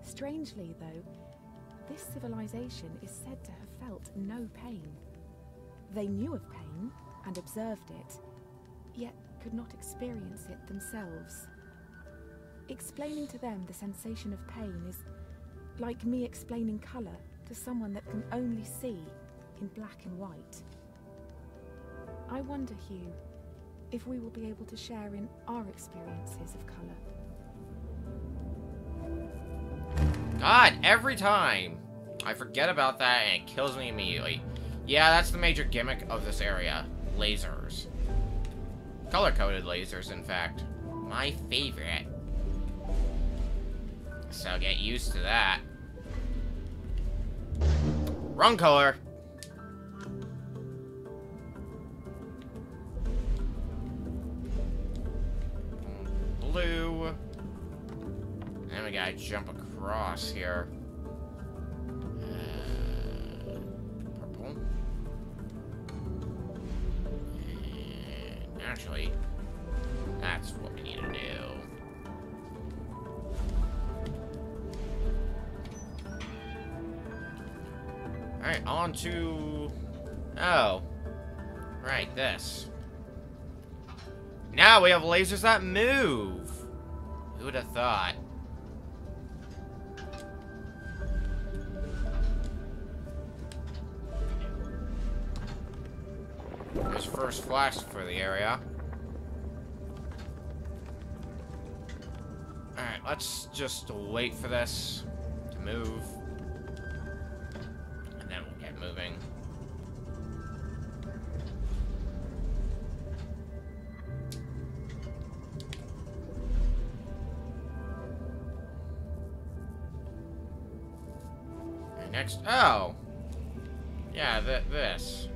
Strangely, though, this civilization is said to have felt no pain. They knew of pain, and observed it, yet could not experience it themselves. Explaining to them the sensation of pain is like me explaining colour to someone that can only see in black and white. I wonder, Hugh, if we will be able to share in our experiences of colour. God, every time I forget about that and it kills me immediately. Yeah, that's the major gimmick of this area. Lasers. Color-coded lasers, in fact. My favorite. So get used to that. Wrong color. Blue. And we gotta jump across here. Purple. And actually, that's what we need to do. Alright, on to... Oh. Right, this. Now we have lasers that move! Who would have thought? There's first flash for the area. Alright, let's just wait for this to move. And then we'll get moving. And next, oh! Yeah, this.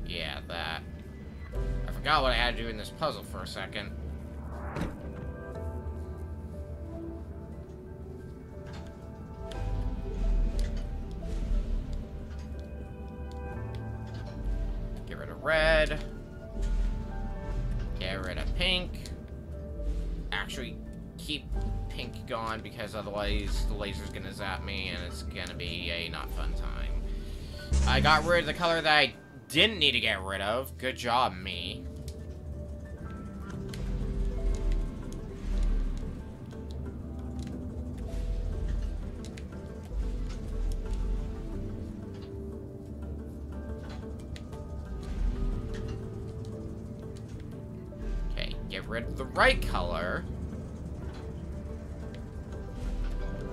Yeah, that. I forgot what I had to do in this puzzle for a second. Get rid of red. Get rid of pink. Actually, keep pink gone because otherwise the laser's gonna zap me and it's gonna be a not fun time. I got rid of the color that I didn't need to get rid of. Good job, me. Okay, get rid of the right color.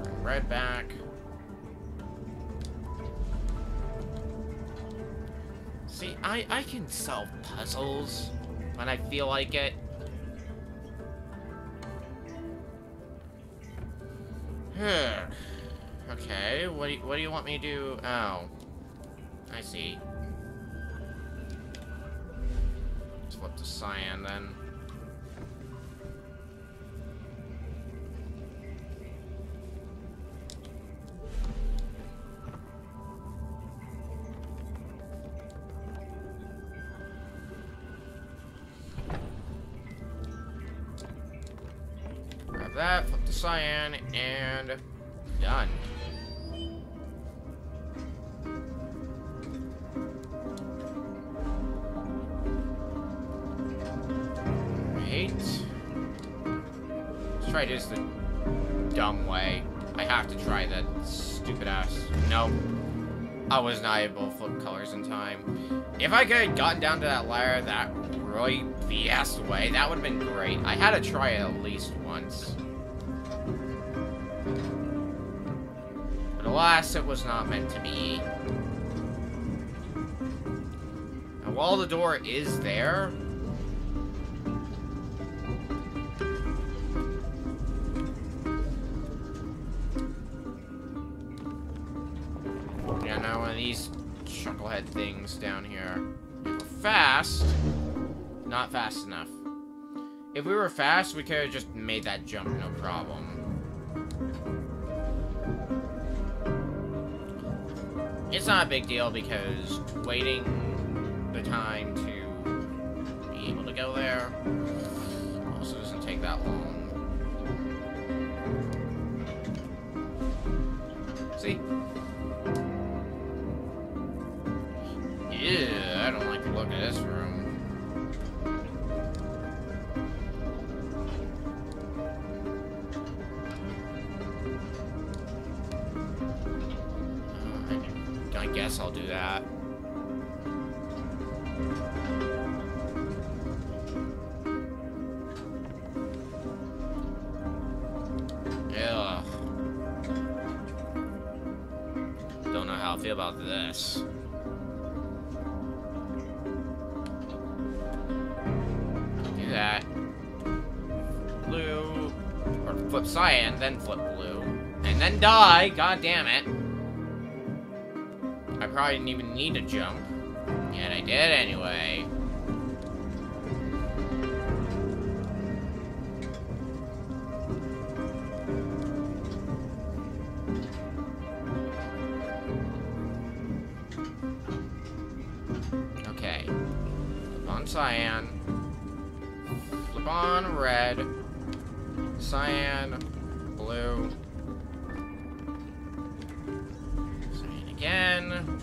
Bring red back. See, I can solve puzzles when I feel like it. Okay, what do you want me to do? Oh, I see. Let's flip to cyan then. That, flip to cyan, and done. Right. Let's try this the dumb way. I have to try that stupid ass. Nope. I was not able to flip colors in time. If I could have gotten down to that ladder that really BS way, that would have been great. I had to try it at least once. But alas, it was not meant to be. And while the door is there... Yeah, now one of these chucklehead things down here. If we're fast... Not fast enough. If we were fast, we could have just made that jump, no problem. It's not a big deal because waiting the time to be able to go there also doesn't take that long. See? Yeah, I don't like the look of this room. I guess I'll do that. Ugh. Don't know how I feel about this. Do that. Blue. Or flip cyan, then flip blue. And then die, god damn it. I probably didn't even need to jump. Yet I did anyway. Okay. Flip on cyan. Flip on red. Cyan. Blue. Cyan again.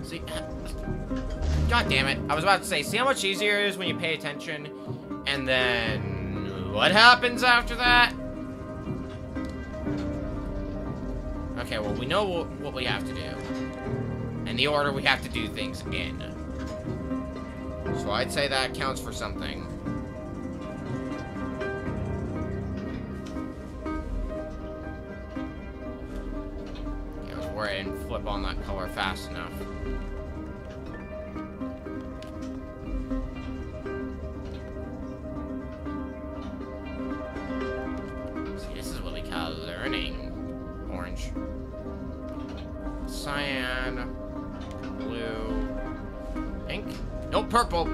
See, god damn it. I was about to say, see how much easier it is when you pay attention? And then, what happens after that? Okay, well, we know what we have to do. And the order we have to do things in. So I'd say that counts for something. I didn't flip on that color fast enough. See, this is what we call learning. Orange. Cyan. Blue. Pink. Nope, purple.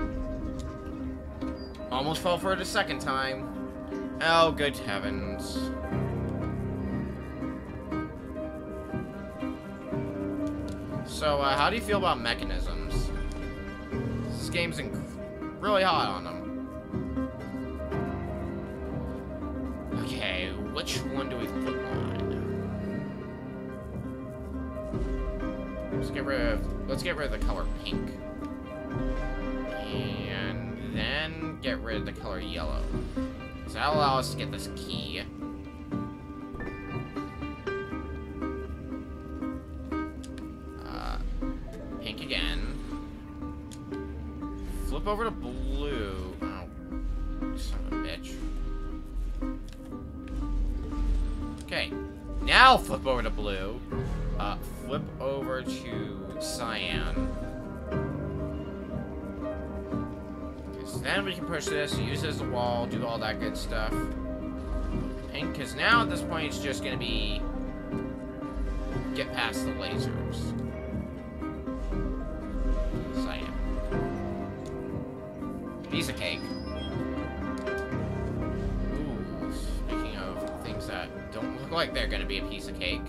Almost fell for it a second time. Oh, good heavens. So, how do you feel about mechanisms? This game's really hot on them. Okay, which one do we flip on? Let's get rid of the color pink. And then get rid of the color yellow. So that'll allow us to get this key. Pink again. Flip over to blue. Oh, son of a bitch. Okay. Now flip over to blue. Flip over to cyan. Because then we can push this, use it as a wall, do all that good stuff. Pink, because now at this point it's just going to be get past the lasers. Cyan. Piece of cake. Ooh, speaking of things that don't look like they're gonna be a piece of cake.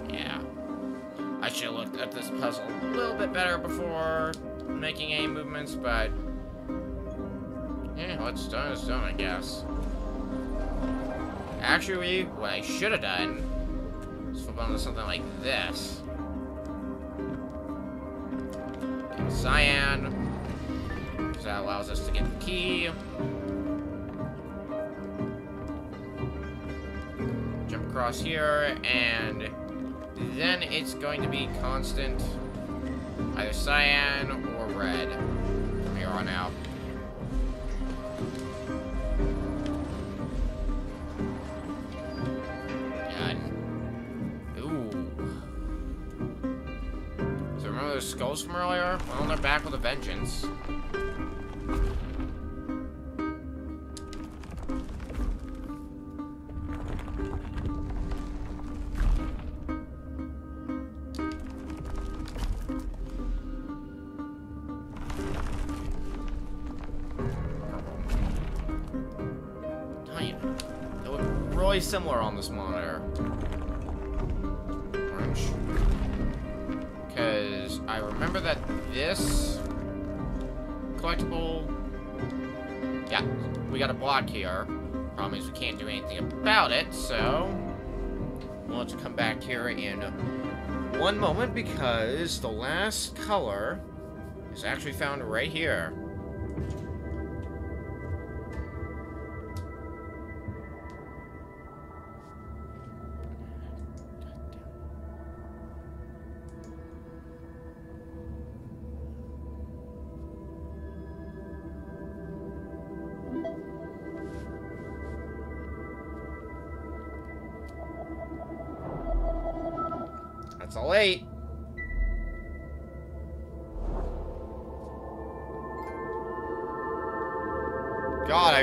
Yeah. I should have looked at this puzzle a little bit better before making any movements, but yeah, what's done is done, I guess. Actually, what I should have done is flip onto something like this. Get cyan. Because that allows us to get the key. Jump across here, and then it's going to be constant either cyan or red from here on out. Those skulls from earlier? Well, they're back with a vengeance. really similar on this monitor. Orange. Because I remember that this collectible... Yeah, we got a block here. Problem is we can't do anything about it, so... we'll have to come back here in one moment because the last color is actually found right here. That's all 8. God,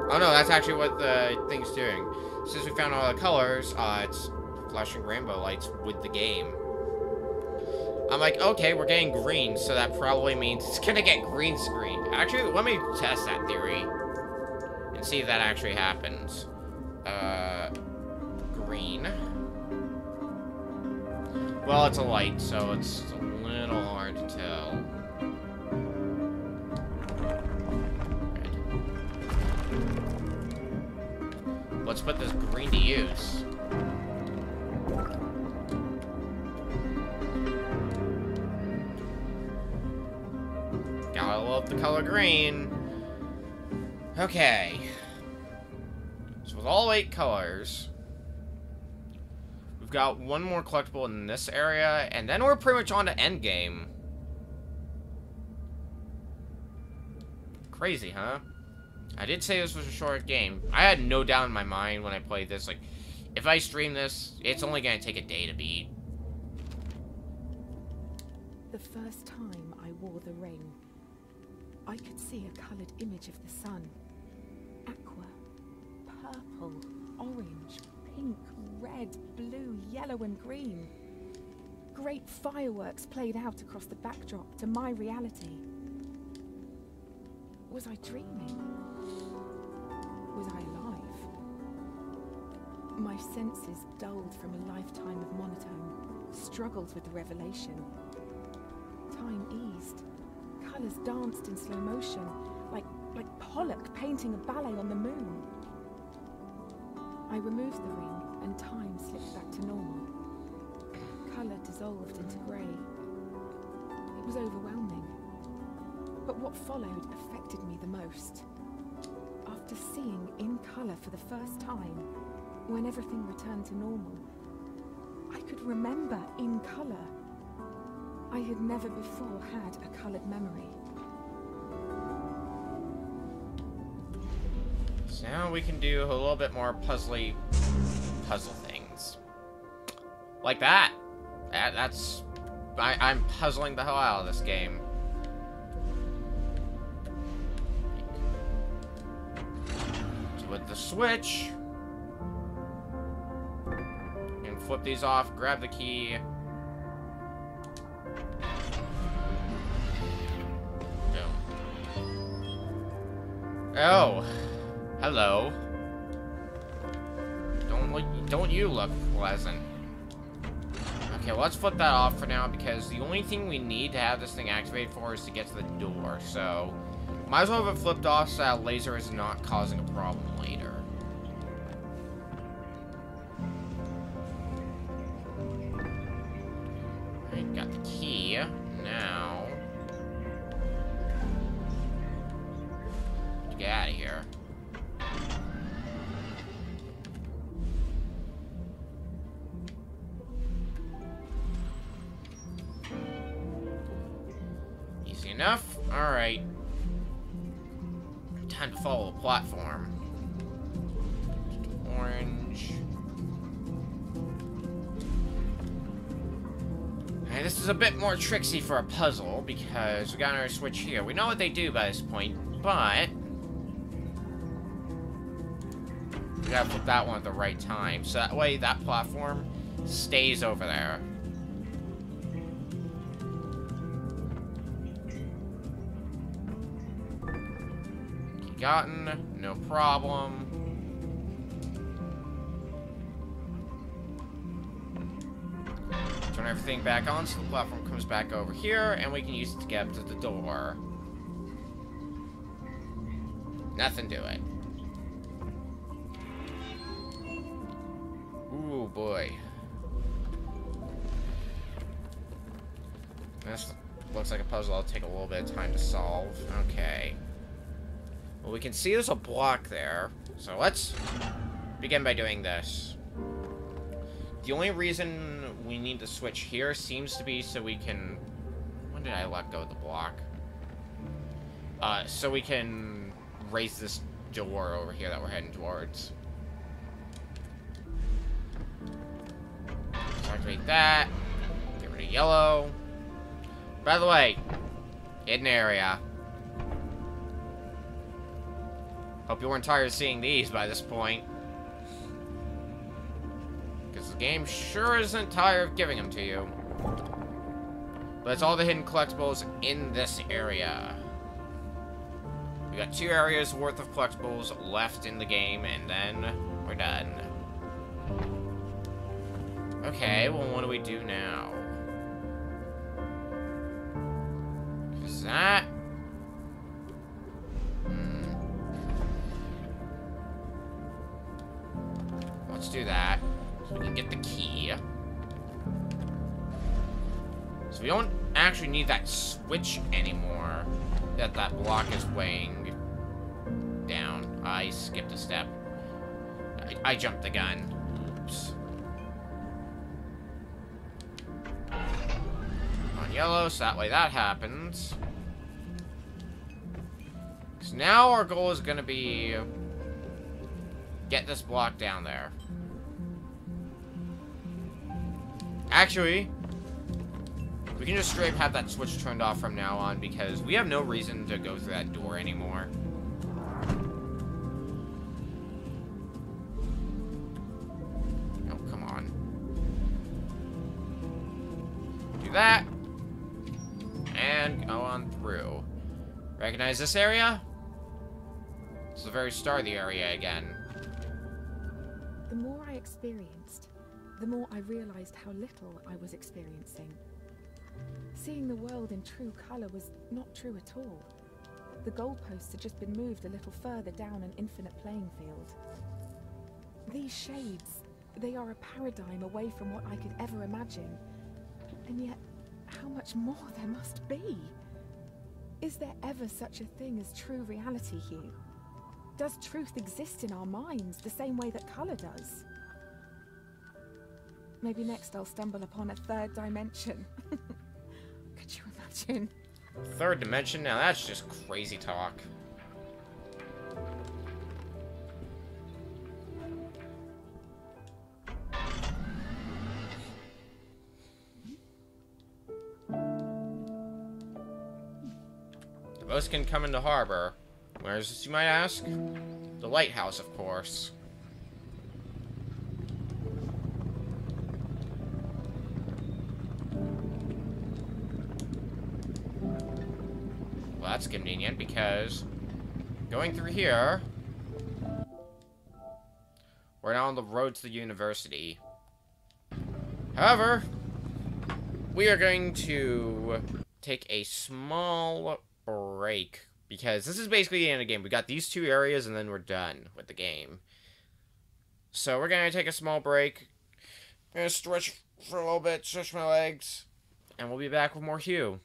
oh no, that's actually what the thing's doing. Since we found all the colors, it's flashing rainbow lights with the game. I'm like, okay, we're getting green, so that probably means it's gonna get green screened. Actually, let me test that theory and see if that actually happens. Green. Well, it's a light, so it's a little hard to tell. Let's put this green to use. Gotta love the color green. Okay. So with all 8 colors, we've got one more collectible in this area, and then we're pretty much on to endgame. Crazy, huh? I did say this was a short game. I had no doubt in my mind when I played this, like, if I stream this, it's only gonna take a day to beat. The first time I wore the ring, I could see a coloured image of the sun. Aqua, purple, orange, pink, red, blue, yellow and green. Great fireworks played out across the backdrop to my reality. Was I dreaming? Was I alive? My senses dulled from a lifetime of monotone, struggled with the revelation. Time eased. Colours danced in slow motion, like Pollock painting a ballet on the moon. I removed the ring, and time slipped back to normal. Colour dissolved into grey. It was overwhelming. But what followed affected me the most. After seeing in colour for the first time, when everything returned to normal, I could remember in colour. I had never before had a coloured memory. So now we can do a little bit more puzzle things. Like that. I'm puzzling the hell out of this game. So with the switch, you can flip these off, grab the key. Oh, hello. Don't you look pleasant? Okay, let's flip that off for now because the only thing we need to have this thing activated for is to get to the door. So, might as well have it flipped off so that laser is not causing a problem later. Alright, got the key. Now, get out of here. Easy enough. Alright. Time to follow the platform. Orange. Alright, this is a bit more tricksy for a puzzle because we got our switch here. We know what they do by this point, but we gotta flip that one at the right time, so that way that platform stays over there. Key gotten, no problem. everything back on so the platform comes back over here, and we can use it to get up to the door. Nothing to it. Ooh, boy. This looks like a puzzle that'll take a little bit of time to solve. Okay. Well, we can see there's a block there. So let's begin by doing this. The only reason we need to switch here seems to be so we can... When did I let go of the block? So we can raise this door over here that we're heading towards. So activate that. Get rid of yellow. By the way, hidden area. Hope you weren't tired of seeing these by this point. Because the game sure isn't tired of giving them to you. But it's all the hidden collectibles in this area. We got 2 areas worth of collectibles left in the game, and then we're done. Okay, well, what do we do now? Is that... Let's do that, so we can get the key. So we don't actually need that switch anymore that block is weighing down. I skipped a step. I jumped the gun. Oops. On yellow, so that way that happens. So now our goal is going to be get this block down there. Actually, we can just straight up have that switch turned off from now on because we have no reason to go through that door anymore. Oh, come on. Do that. And go on through. Recognize this area? It's the very start of the area again. The more I experienced, the more I realized how little I was experiencing. Seeing the world in true color was not true at all. The goalposts had just been moved a little further down an infinite playing field. These shades, they are a paradigm away from what I could ever imagine. And yet, how much more there must be? Is there ever such a thing as true reality, Hugh? Does truth exist in our minds the same way that color does? Maybe next I'll stumble upon a 3rd dimension. Could you imagine? 3rd dimension? Now that's just crazy talk. The boats can come into harbor. Where is this, you might ask? The lighthouse, of course. Well, that's convenient because going through here, we're now on the road to the university. However, we are going to take a small break because this is basically the end of the game. We got these 2 areas and then we're done with the game. So we're going to take a small break. I'm going to stretch for a little bit, stretch my legs, and we'll be back with more Hugh.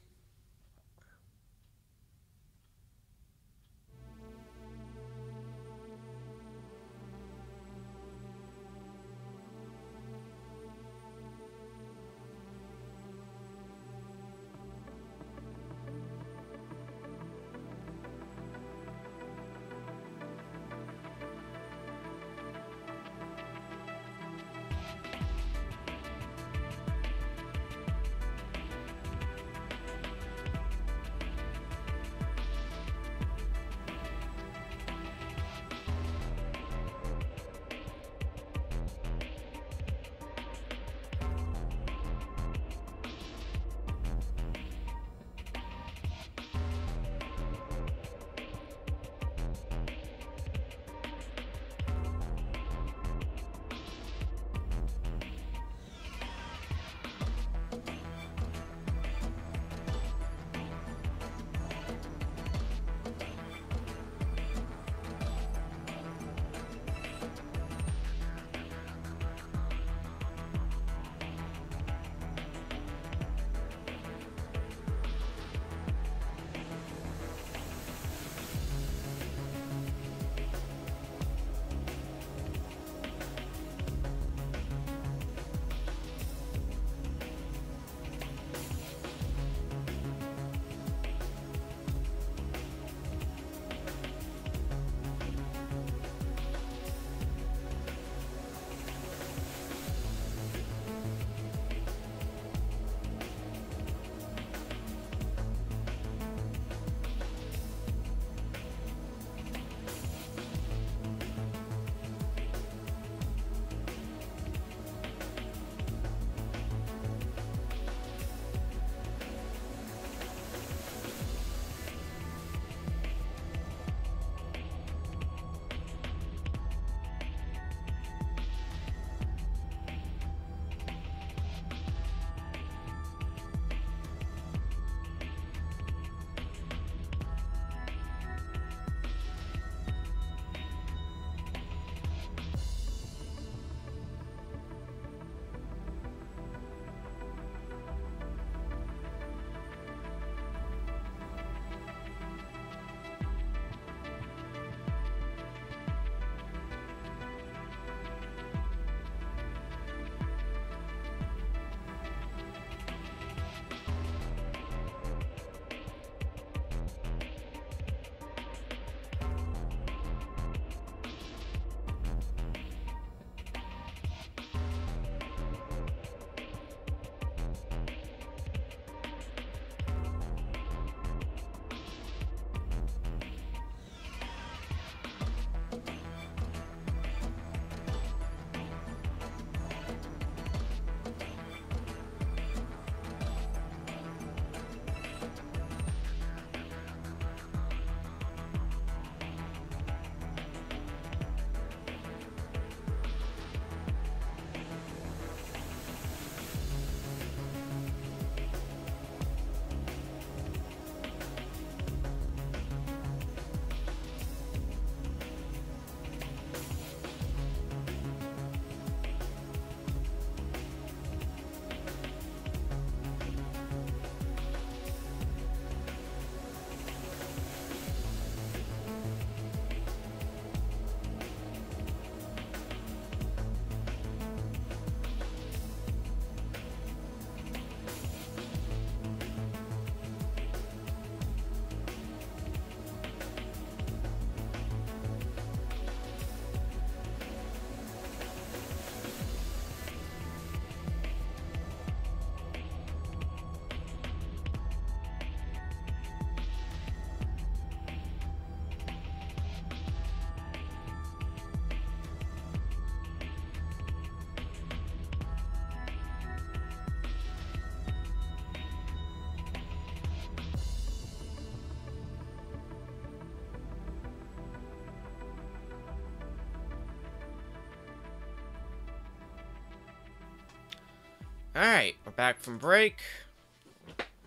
Alright, we're back from break.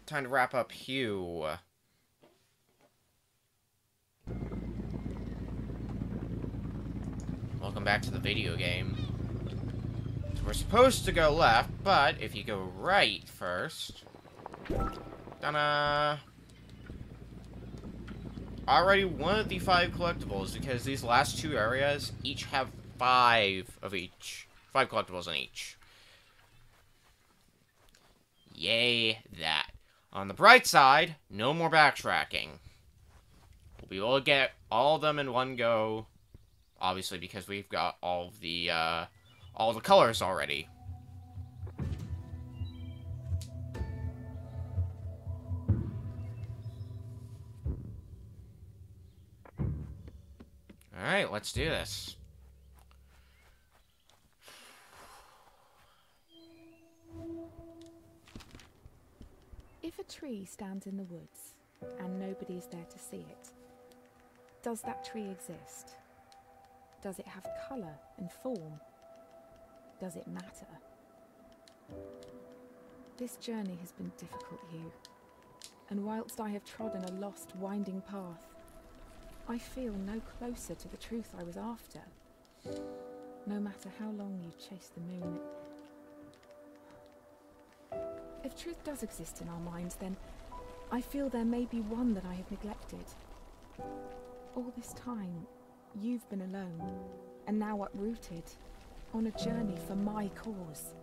Time to wrap up Hue. Welcome back to the video game. So we're supposed to go left, but if you go right first... Ta-da! Already one of the 5 collectibles, because these last 2 areas each have 5 of each. 5 collectibles in each. Yay, that. On the bright side, no more backtracking. We'll be able to get all of them in one go. Obviously, because we've got all the colors already. Alright, let's do this. If a tree stands in the woods and nobody is there to see it, does that tree exist? Does it have colour and form? Does it matter? This journey has been difficult, Hugh, and whilst I have trodden a lost, winding path, I feel no closer to the truth I was after. No matter how long you chase the moon. If truth does exist in our minds, then I feel there may be one that I have neglected. All this time, you've been alone, and now uprooted, on a journey for my cause.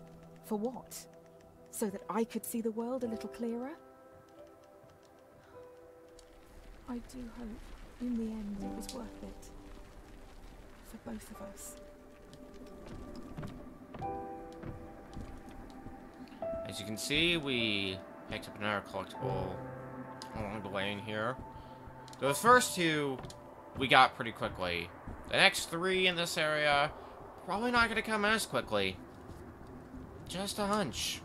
For what? So that I could see the world a little clearer? I do hope, in the end, it was worth it. For both of us. As you can see, we picked up another collectible along the way in here. Those first 2, we got pretty quickly. The next 3 in this area, probably not going to come as quickly. Just a hunch.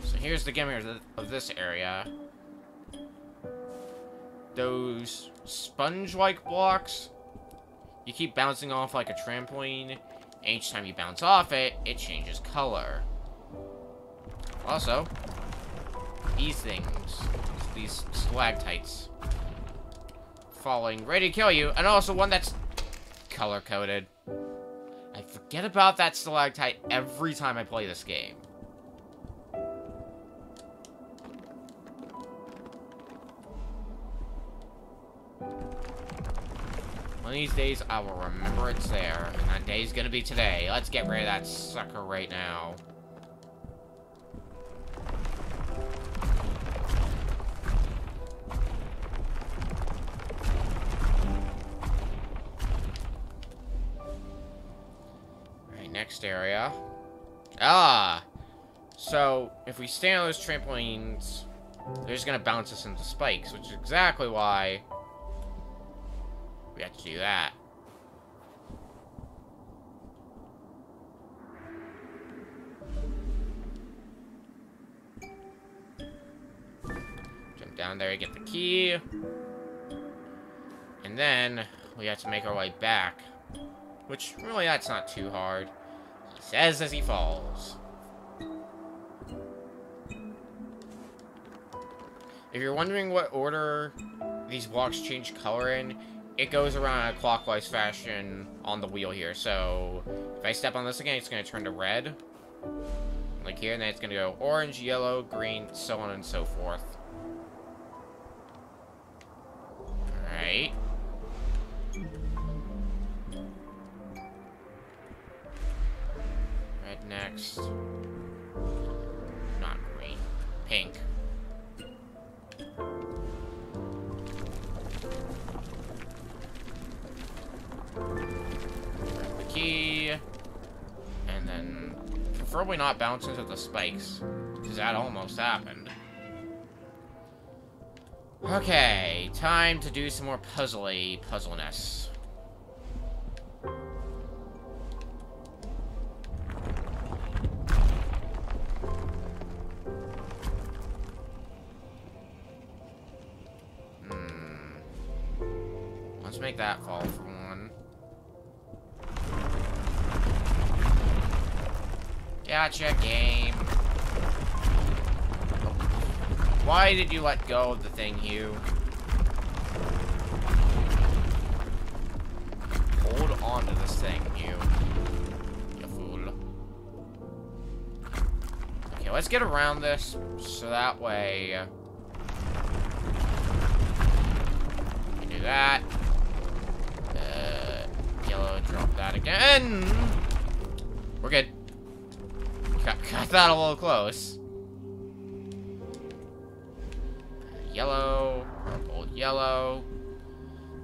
So here's the gimmick of this area. Those sponge-like blocks, you keep bouncing off like a trampoline, and each time you bounce off it, it changes color. Also, these things, these stalactites, falling, ready to kill you, and also one that's color-coded. I forget about that stalactite every time I play this game. One of these days, I will remember it's there, and that day's gonna be today. Let's get rid of that sucker right now. Next area. So if we stay on those trampolines, they're just gonna bounce us into spikes, which is exactly why we have to do that. Jump down there, get the key, and then we have to make our way back, which really that's not too hard. He says as he falls. If you're wondering what order these blocks change color in, it goes around in a clockwise fashion on the wheel here. So if I step on this again, it's going to turn to red, like here, and then it's going to go orange, yellow, green, so on and so forth. Alright. Next. Not green. Pink. Grab the key. And then preferably not bounce into the spikes, because that almost happened. Okay, time to do some more puzzleness. Let's make that fall for one. Yeah, Gotcha, game. Why did you let go of the thing, Hugh? Hold on to this thing, Hugh. You fool. Okay, let's get around this, so that way... we can do that. Yellow, drop that again. We're good. Got that a little close. Yellow, purple, yellow.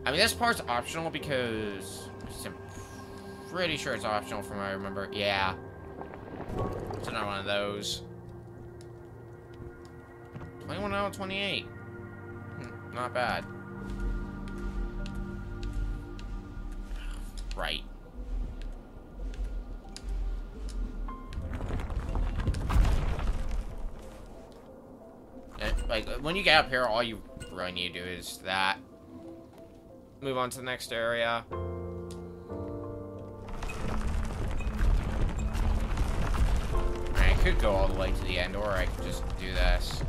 I mean, this part's optional because I'm pretty sure it's optional from what I remember. Yeah. It's another one of those. 21 out of 28. Not bad. Right. Like, when you get up here, all you really need to do is that. Move on to the next area. I could go all the way to the end, or I could just do this.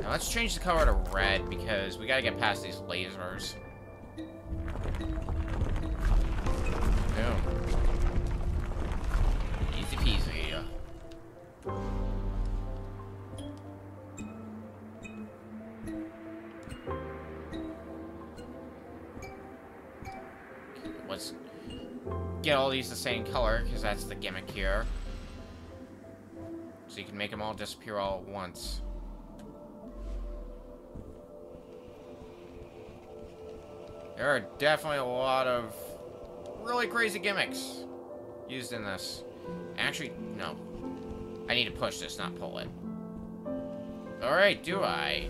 Now let's change the color to red, because we gotta get past these lasers. Boom. Easy peasy. Let's get all these the same color, because that's the gimmick here. So you can make them all disappear all at once. There are definitely a lot of really crazy gimmicks used in this. Actually, no. I need to push this, not pull it. Alright, do I?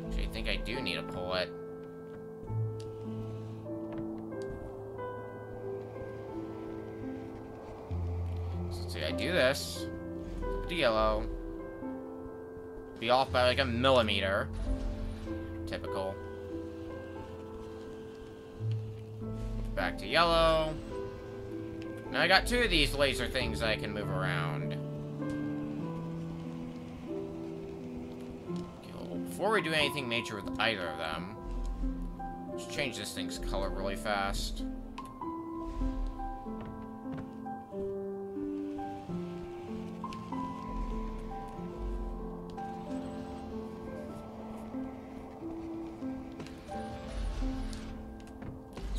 Actually, I think I do need to pull it. So, see, I do this. The yellow. Be off by like a millimeter. Typical. Back to yellow. Now I got two of these laser things I can move around. Okay, well, before we do anything major with either of them, let's change this thing's color really fast.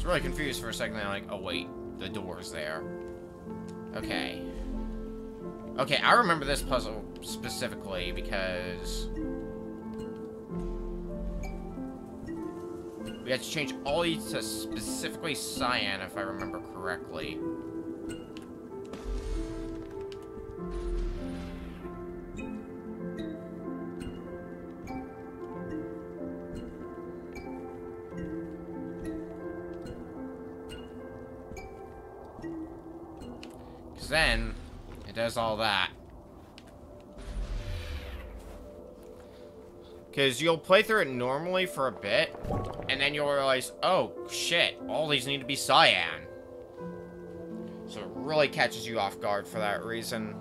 Really confused for a second. I'm like, oh wait, the door's there. Okay. Okay, I remember this puzzle specifically because we had to change all these to specifically cyan, if I remember correctly. Then it does all that. Because you'll play through it normally for a bit, and then you'll realize, oh shit, all these need to be cyan. So it really catches you off guard for that reason.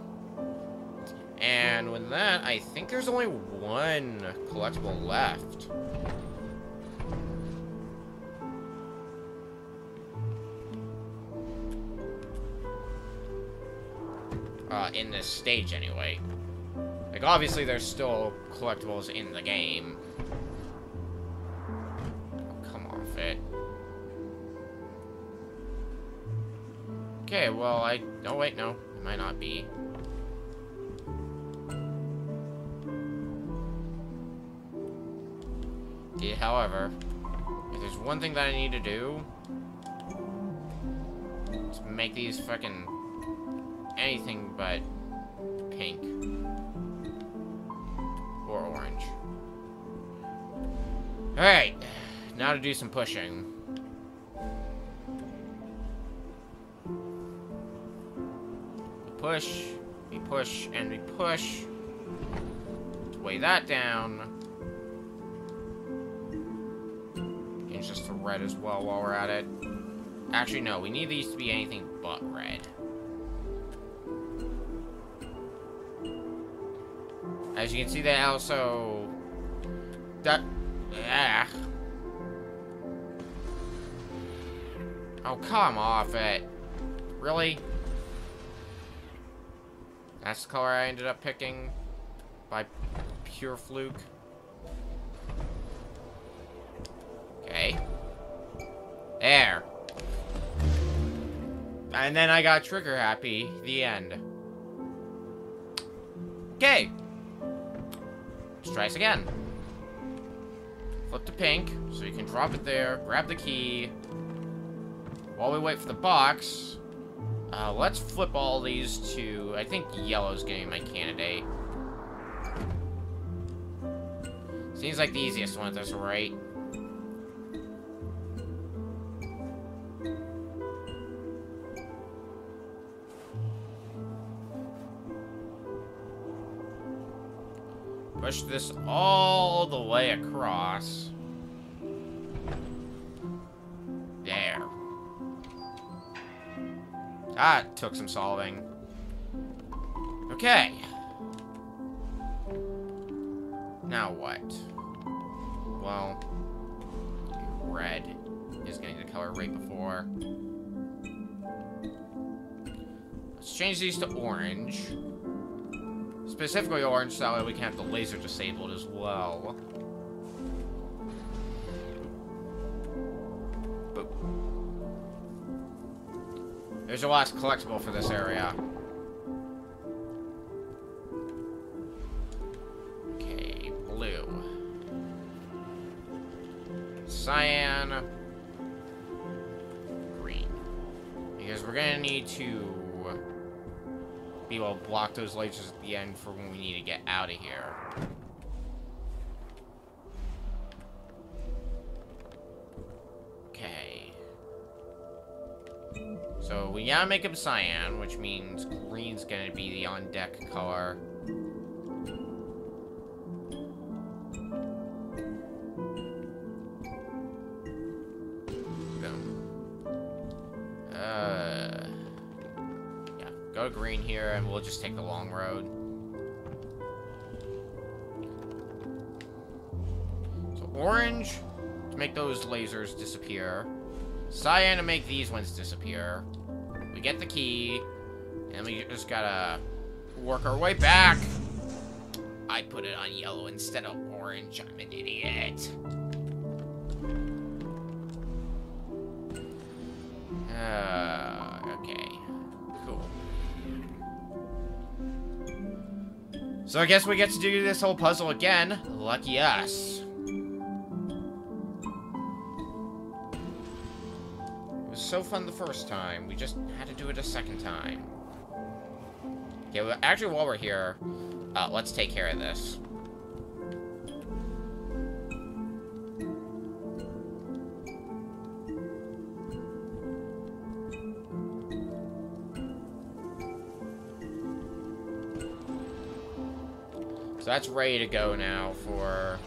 And with that, I think there's only one collectible left. In this stage, anyway. Like, obviously, there's still collectibles in the game. Oh, come off it. Okay, well, oh, wait, no. It might not be. Yeah, however, if there's one thing that I need to do, it's make these fucking anything but pink or orange. Alright, now to do some pushing. We push, and we push. Let's weigh that down. Change this to red as well while we're at it. Actually, no. We need these to be anything but red. As you can see, they also... That... Yeah. Oh, come off it. Really? That's the color I ended up picking by pure fluke. Okay. There. And then I got trigger happy. The end. Okay. Let's try this again. Flip to pink, so you can drop it there, grab the key. While we wait for the box, let's flip all these to... I think yellow's getting my candidate. Seems like the easiest one at this rate. Push this all the way across. There. That took some solving. Okay. Now what? Well, red is getting the color right before. Let's change these to orange. Specifically orange, so that way we can have the laser disabled as well. Boop. There's your last collectible for this area. Okay, blue. Cyan. Green. Because we're gonna need to be able to block those lasers at the end for when we need to get out of here. Okay. So we gotta make him cyan, which means green's gonna be the on-deck color. Go green here, and we'll just take the long road. So orange to make those lasers disappear. Cyan to make these ones disappear. We get the key, and we just gotta work our way back. I put it on yellow instead of orange. I'm an idiot. Okay. Cool. So I guess we get to do this whole puzzle again. Lucky us. It was so fun the first time. We just had to do it a second time. Okay, well, actually, while we're here, let's take care of this. So that's ready to go now for...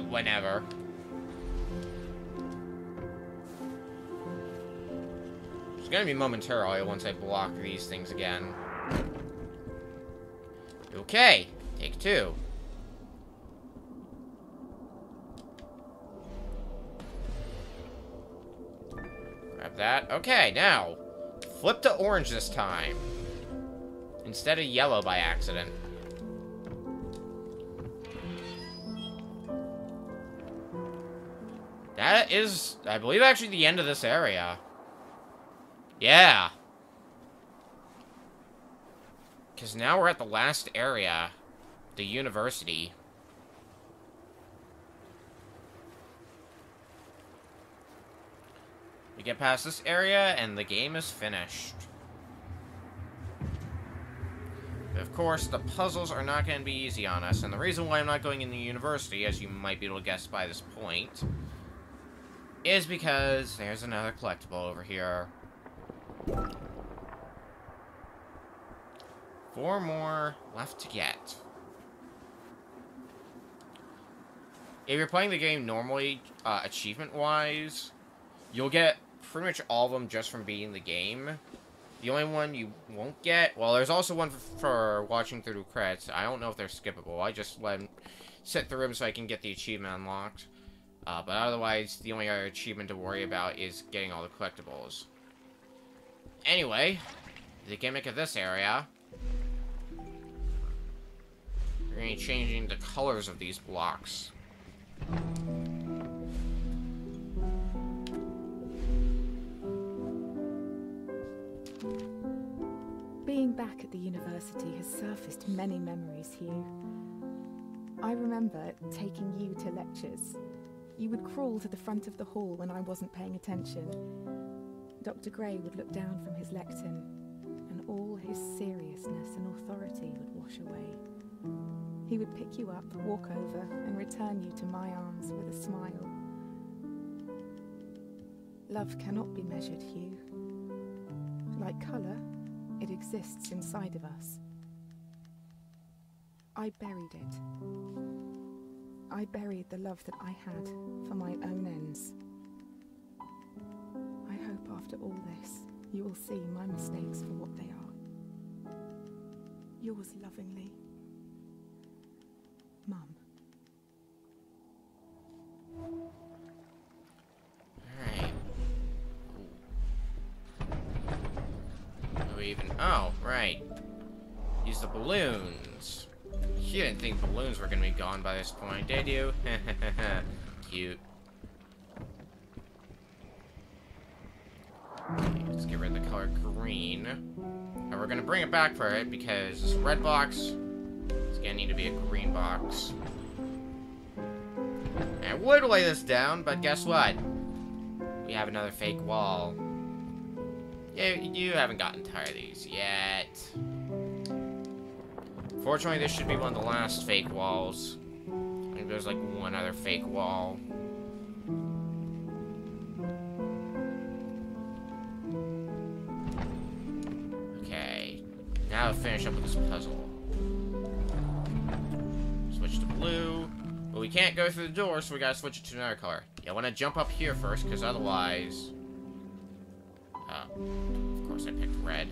whenever. It's gonna be momentarily once I block these things again. Okay, take two. Grab that. Okay, now, flip to orange this time. Instead of yellow by accident. That is, I believe, actually the end of this area. Yeah. Because now we're at the last area. The university. We get past this area, and the game is finished. Of course, the puzzles are not going to be easy on us, and the reason why I'm not going in the university, as you might be able to guess by this point, is because there's another collectible over here. 4 more left to get. If you're playing the game normally, achievement-wise, You'll get pretty much all of them just from beating the game. The only one you won't get... Well, there's also one for watching through credits. I don't know if they're skippable. I just let them sit through them so I can get the achievement unlocked. But otherwise, the only other achievement to worry about is getting all the collectibles. Anyway, the gimmick of this area... We're going to be changing the colors of these blocks. Being back at the university has surfaced many memories, Hugh. I remember taking you to lectures. You would crawl to the front of the hall when I wasn't paying attention. Dr. Gray would look down from his lectern, and all his seriousness and authority would wash away. He would pick you up, walk over, and return you to my arms with a smile. Love cannot be measured, Hugh. Like colour, it exists inside of us. I buried it. I buried the love that I had for my own ends. I hope after all this, you will see my mistakes for what they are. Yours lovingly, Mum. Alright. Oh, right. Use the balloons. You didn't think balloons were gonna be gone by this point, did you? Cute. Okay, let's get rid of the color green. And we're gonna bring it back for it because this red box is gonna need to be a green box. And I would lay this down, but guess what? We have another fake wall. Yeah, you haven't gotten tired of these yet. Fortunately, this should be one of the last fake walls. I think there's like one other fake wall. Okay. Now to finish up with this puzzle. Switch to blue. But we can't go through the door, so we gotta switch it to another color. Yeah, I wanna jump up here first, because otherwise... of course I picked red.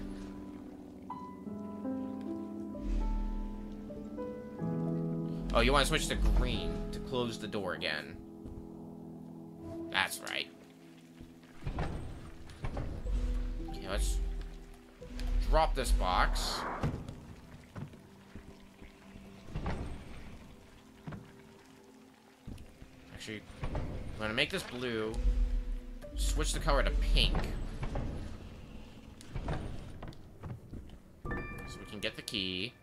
Oh, you want to switch to green to close the door again. That's right. Okay, let's drop this box. Actually, I'm going to make this blue. Switch the color to pink. So we can get the key.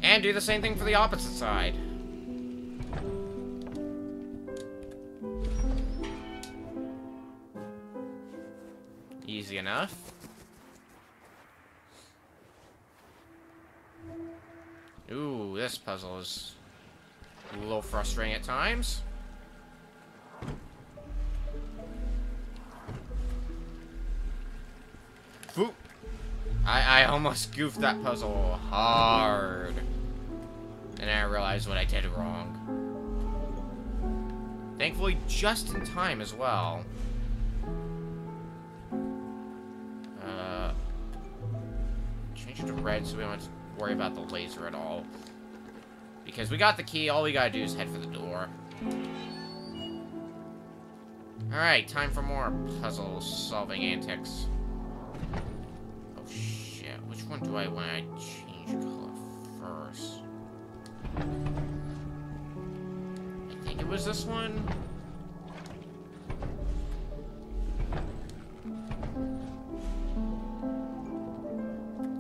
And do the same thing for the opposite side. Easy enough. Ooh, this puzzle is a little frustrating at times. Boop. I almost goofed that puzzle hard. And then I realized what I did wrong. Thankfully, just in time as well. Change it to red so we don't have to worry about the laser at all. Because we got the key, all we gotta do is head for the door. Alright, time for more puzzle-solving antics. Oh shit, which one do I want to change color first? I think it was this one.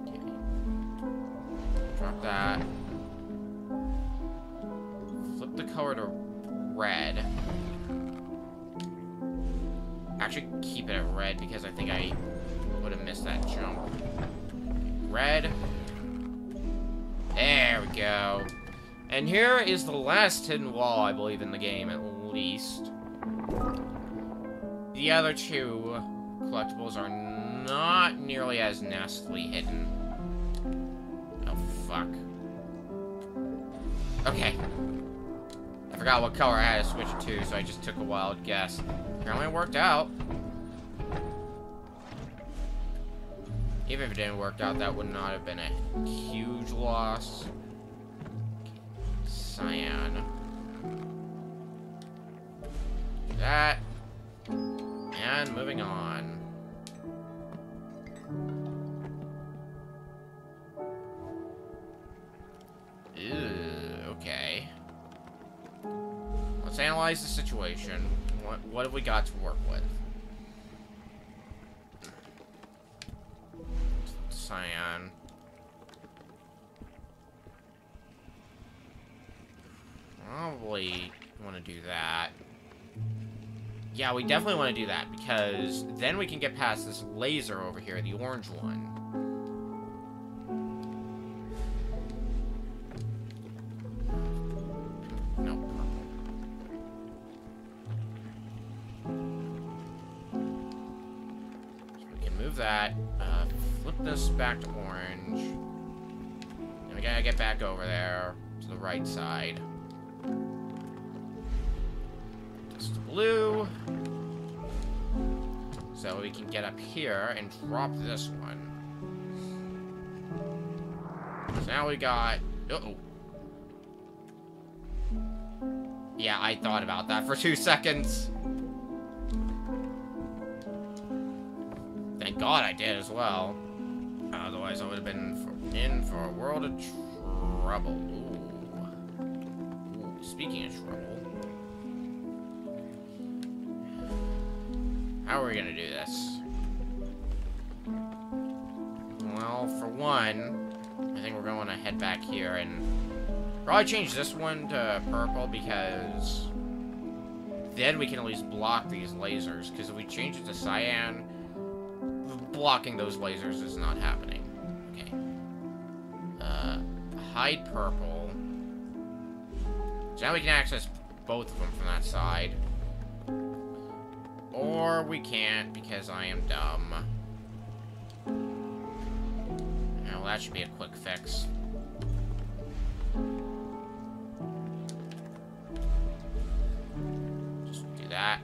Okay. Drop that. Flip the color to red. Actually, keep it at red because I think I would have missed that jump. Red. There we go. And here is the last hidden wall, I believe, in the game, at least. The other two collectibles are not nearly as nastily hidden. Oh, fuck. Okay. I forgot forgot what color I had to switch it to, so I just took a wild guess. Apparently it worked out. Even if it didn't work out, that would not have been a huge loss. Cyan. That. And moving on. Ew, okay. Let's analyze the situation. What have we got to work with? Cyan. Probably want to do that. Yeah, we definitely want to do that, because then we can get past this laser over here, the orange one. No, purple. So we can move that, flip this back to orange. And we gotta get back over there, to the right side. Blue, so we can get up here and drop this one. So now we got, yeah, I thought about that for 2 seconds. Thank God I did as well. Otherwise I would have been in for a world of trouble. Ooh, speaking of trouble. How are we gonna do this? Well, for one, I think we're gonna wanna head back here and probably change this one to purple, because then we can at least block these lasers, because if we change it to cyan, blocking those lasers is not happening. Okay. Hide purple. So now we can access both of them from that side. Or we can't, because I am dumb. Well, that should be a quick fix. Just do that.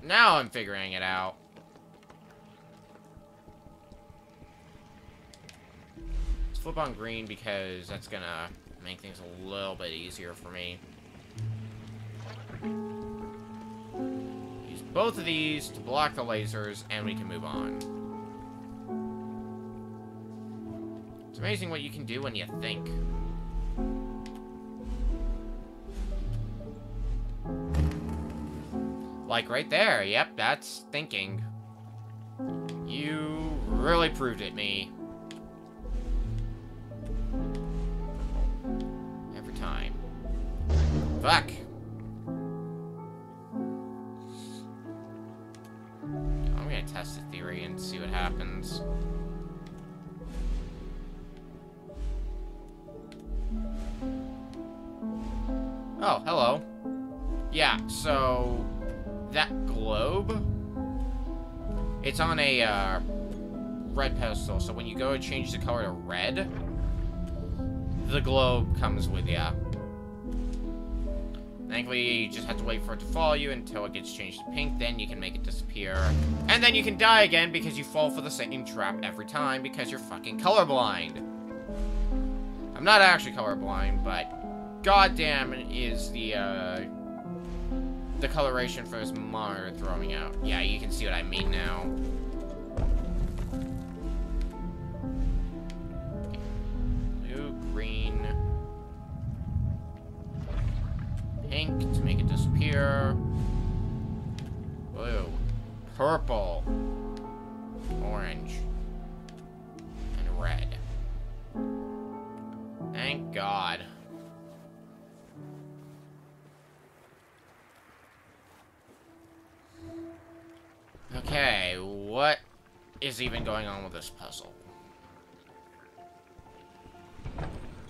Now I'm figuring it out. Flip on green, because that's gonna make things a little bit easier for me. Use both of these to block the lasers, and we can move on. It's amazing what you can do when you think. Like right there, yep, that's thinking. You really proved it, me. Time. Fuck. I'm gonna test the theory and see what happens. Oh, hello. Yeah, so that globe, it's on a red pedestal, so when you go to change the color to red, the globe comes with ya. Thankfully, you just have to wait for it to follow you until it gets changed to pink, then you can make it disappear. And then you can die again because you fall for the same trap every time because you're fucking colorblind. I'm not actually colorblind, but goddamn is the coloration for this monitor throwing out. Yeah, you can see what I mean now. Green, pink to make it disappear, blue, purple, orange, and red. Thank God. Okay, what is even going on with this puzzle?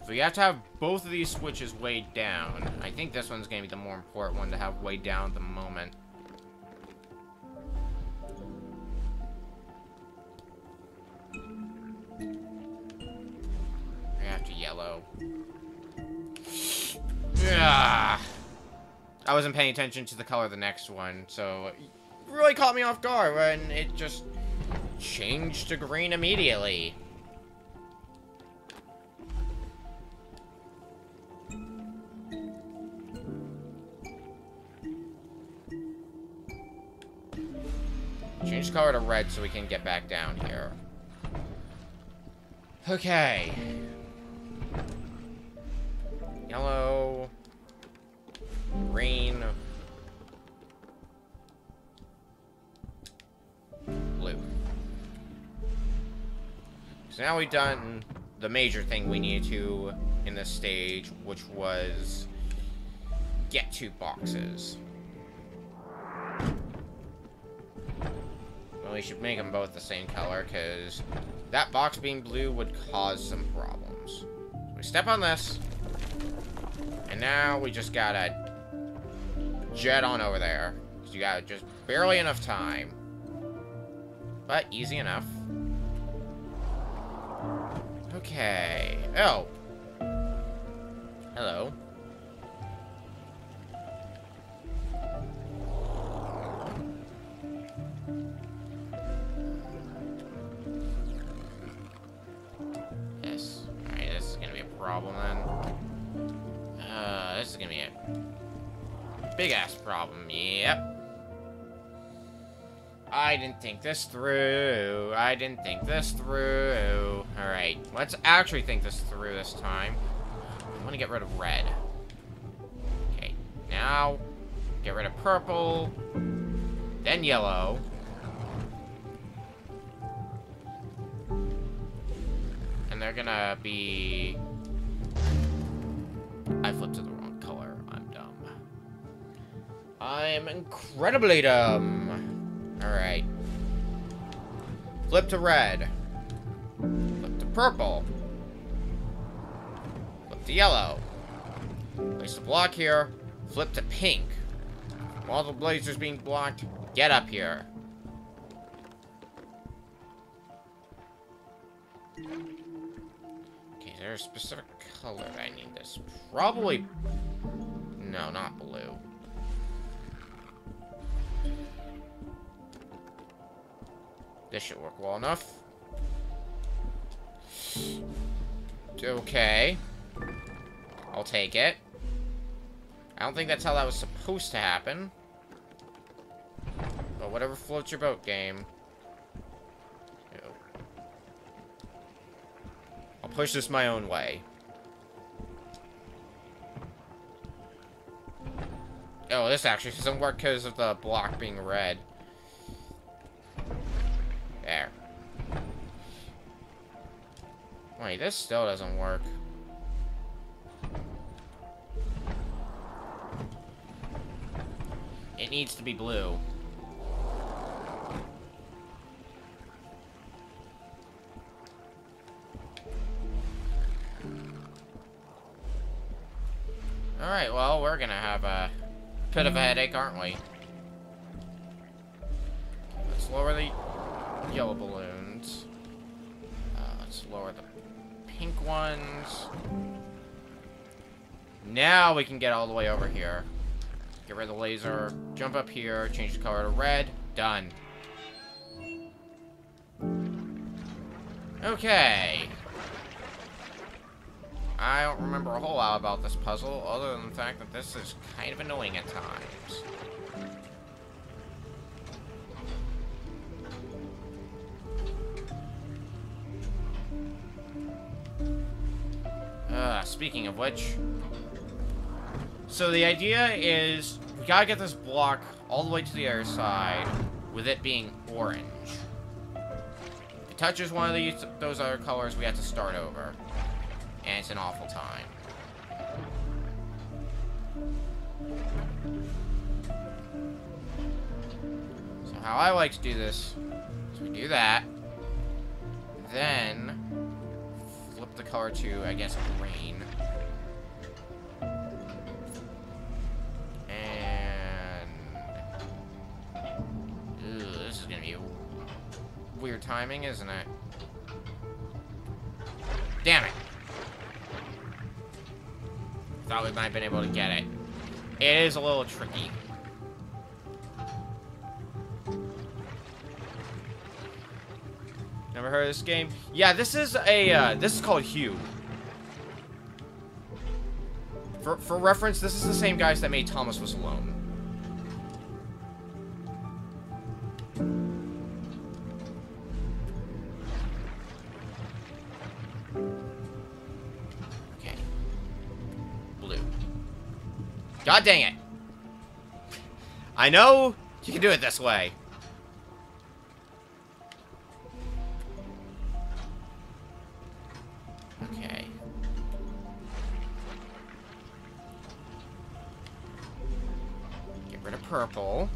So you have to have both of these switches weighed down. I think this one's going to be the more important one to have weighed down at the moment. go. Yeah. I wasn't paying attention to the color of the next one, so it really caught me off guard when it just changed to green immediately. Change color to red so we can get back down here. Okay. Yellow. Green. Blue. So now we've done the major thing we needed to in this stage, which was get 2 boxes. Well, we should make them both the same color, because that box being blue would cause some problems. So we step on this, and now we just gotta jet on over there. So you got just barely enough time. But easy enough. Okay. Oh. Hello. Yes. Alright, this is gonna be a problem then. This is gonna be a big-ass problem. Yep. I didn't think this through. I didn't think this through. Alright, let's actually think this through this time. I want to get rid of red. Okay, now get rid of purple. Then yellow. And they're gonna be... I flipped to the wrong color. I'm dumb. I'm incredibly dumb. Alright. Flip to red. Flip to purple. Flip to yellow. Place the block here. Flip to pink. While the blazer's being blocked, get up here. Okay, is there a specific color that I need this? Probably... No, not blue. This should work well enough. Okay. I'll take it. I don't think that's how that was supposed to happen. But whatever floats your boat, game. Ew. I'll push this my own way. Oh, this actually doesn't work because of the block being red. There. Wait, this still doesn't work. It needs to be blue. Alright, well, we're gonna have a bit of a headache, aren't we? Let's lower the yellow balloons. Let's lower the pink ones. Now we can get all the way over here. Get rid of the laser, jump up here, change the color to red. Done. Okay. I don't remember a whole lot about this puzzle, other than the fact that this is kind of annoying at times. Speaking of which, so the idea is we gotta get this block all the way to the other side with it being orange. If it touches one of those other colors, we have to start over. And it's an awful time. So how I like to do this is we do that. Then flip the color to, I guess, green. And this is gonna be weird timing, isn't it? Damn it. thought we might have been able to get it. It is a little tricky. Never heard of this game? Yeah, this is a, this is called Hue. For reference, this is the same guys that made Thomas Was Alone. Okay. Blue. God dang it! I know you can do it this way. Okay. Get rid of purple.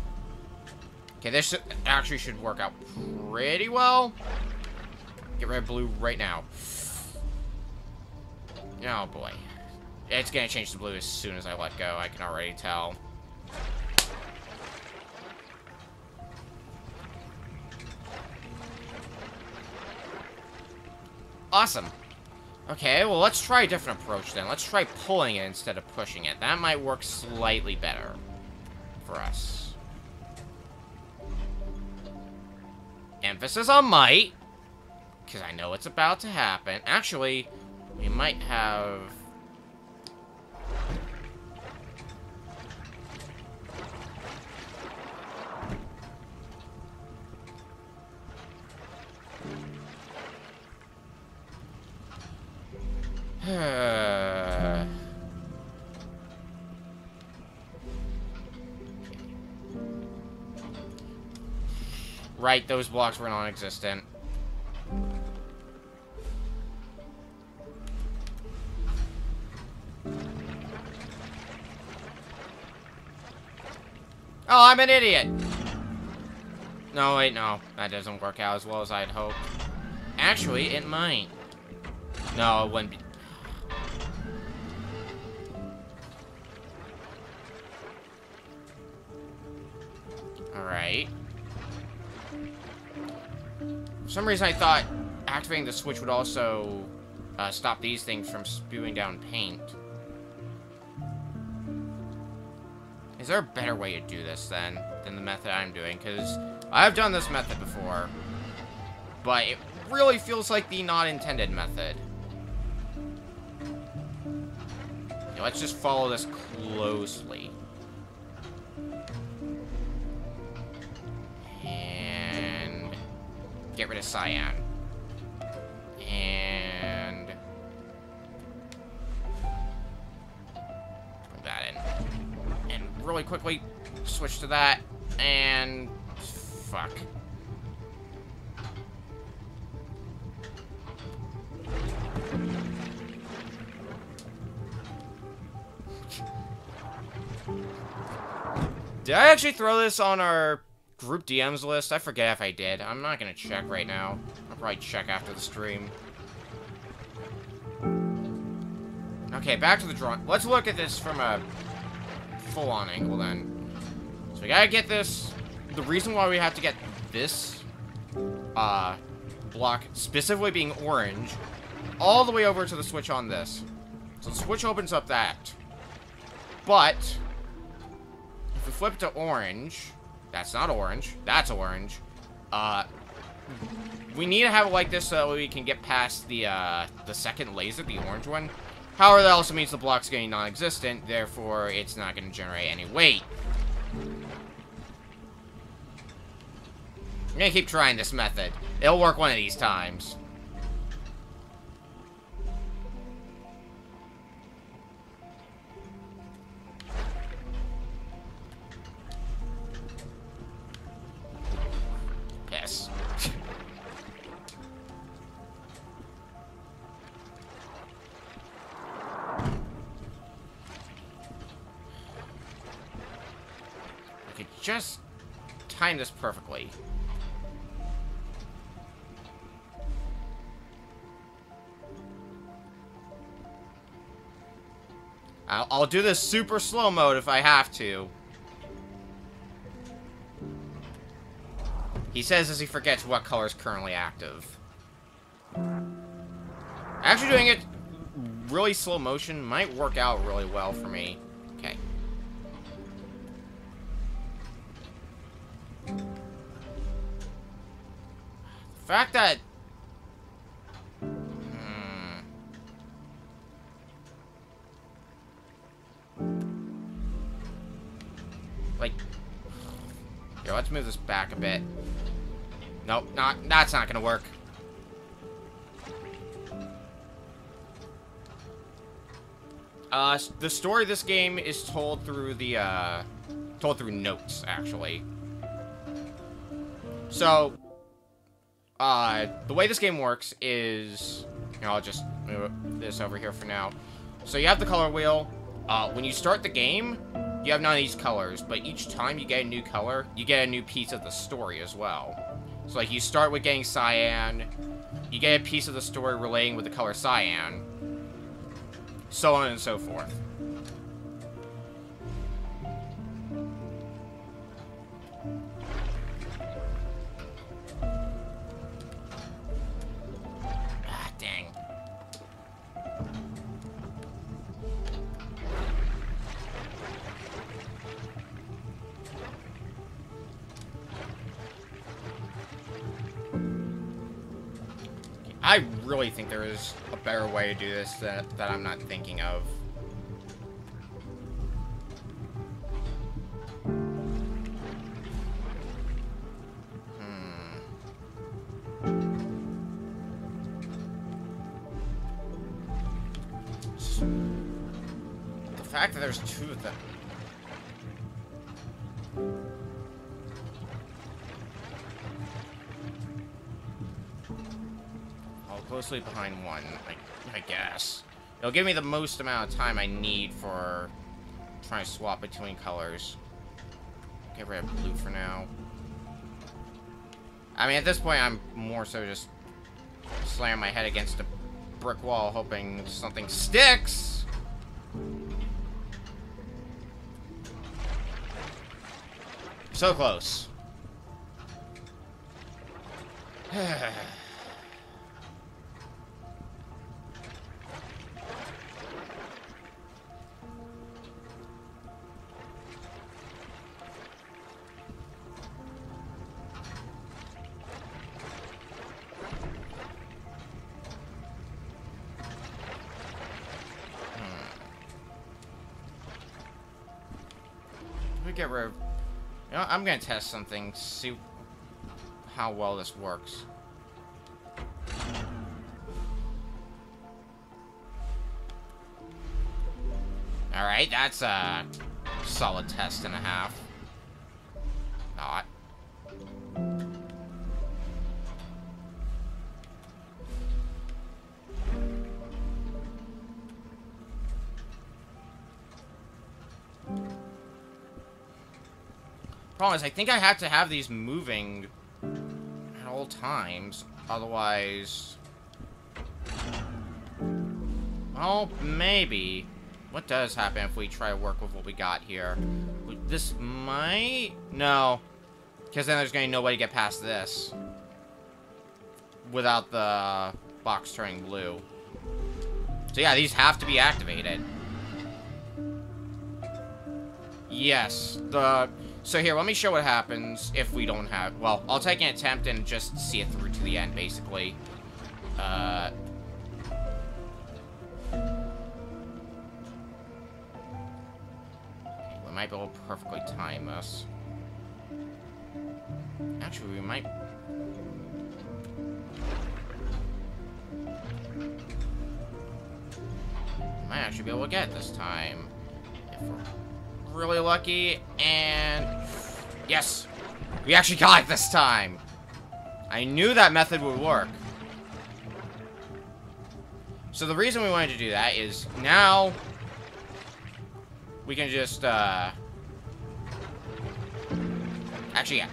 Okay, this actually should work out pretty well. Get rid of blue right now. Oh boy. It's gonna change to blue as soon as I let go, I can already tell. Awesome. Okay, well, let's try a different approach then. Let's try pulling it instead of pushing it. That might work slightly better for us. Emphasis on might, because I know it's about to happen. Actually, we might have... Right, those blocks were non-existent. Oh, I'm an idiot! No, wait, no. That doesn't work out as well as I'd hoped. Actually, it might. No, it wouldn't be. Alright. For some reason I thought activating the switch would also stop these things from spewing down paint. Is there a better way to do this then than the method I'm doing? Because I've done this method before, but it really feels like the not intended method. Okay, let's just follow this closely. And get rid of cyan. And put that in. And really quickly switch to that. And fuck. Did I actually throw this on our group DMs list? I forget if I did. I'm not gonna check right now. I'll probably check after the stream. Okay, back to the drawing. Let's look at this from a full-on angle then. So we gotta get this. The reason why we have to get this block, specifically being orange, all the way over to the switch on this. So the switch opens up that. But if we flip to orange, that's not orange, that's orange. We need to have it like this so we can get past the second laser, the orange one. However, that also means the block's getting non-existent, therefore it's not going to generate any weight. I'm going to keep trying this method. It'll work one of these times. Yes. I could just time this perfectly. I'll do this super slow mode if I have to. He says as he forgets what color is currently active. Actually doing it really slow motion might work out really well for me. Okay. The fact that... Like... Here, let's move this back a bit. Nope, that's not gonna work. The story of this game is told through the, told through notes, actually. So, the way this game works is, you know, I'll just move this over here for now. So you have the color wheel. When you start the game, you have none of these colors, but each time you get a new color, you get a new piece of the story as well. So, like, you start with getting cyan, you get a piece of the story relating with the color cyan, so on and so forth. Ah, dang. I really think there is a better way to do this that I'm not thinking of. The fact that there's two of them. Closely behind one, I guess. It'll give me the most amount of time I need for trying to swap between colors. Get rid of blue for now. I mean, at this point, I'm more so just slamming my head against a brick wall, hoping something sticks! So close. Get rid of... You know, I'm gonna test something, see how well this works. Alright, that's a solid test and a half. Not. Problem is, I think I have to have these moving at all times, otherwise... Well, maybe. What does happen if we try to work with what we got here? This might... No. Because then there's going to be no way to get past this. Without the box turning blue. So yeah, these have to be activated. Yes, So here, let me show what happens if we don't have... Well, I'll take an attempt and just see it through to the end, basically. We might be able to perfectly time this. Actually, we might... Might actually be able to get it this time. If we're really lucky, and yes, we actually got it this time. I knew that method would work. So the reason we wanted to do that is now we can just actually, yeah,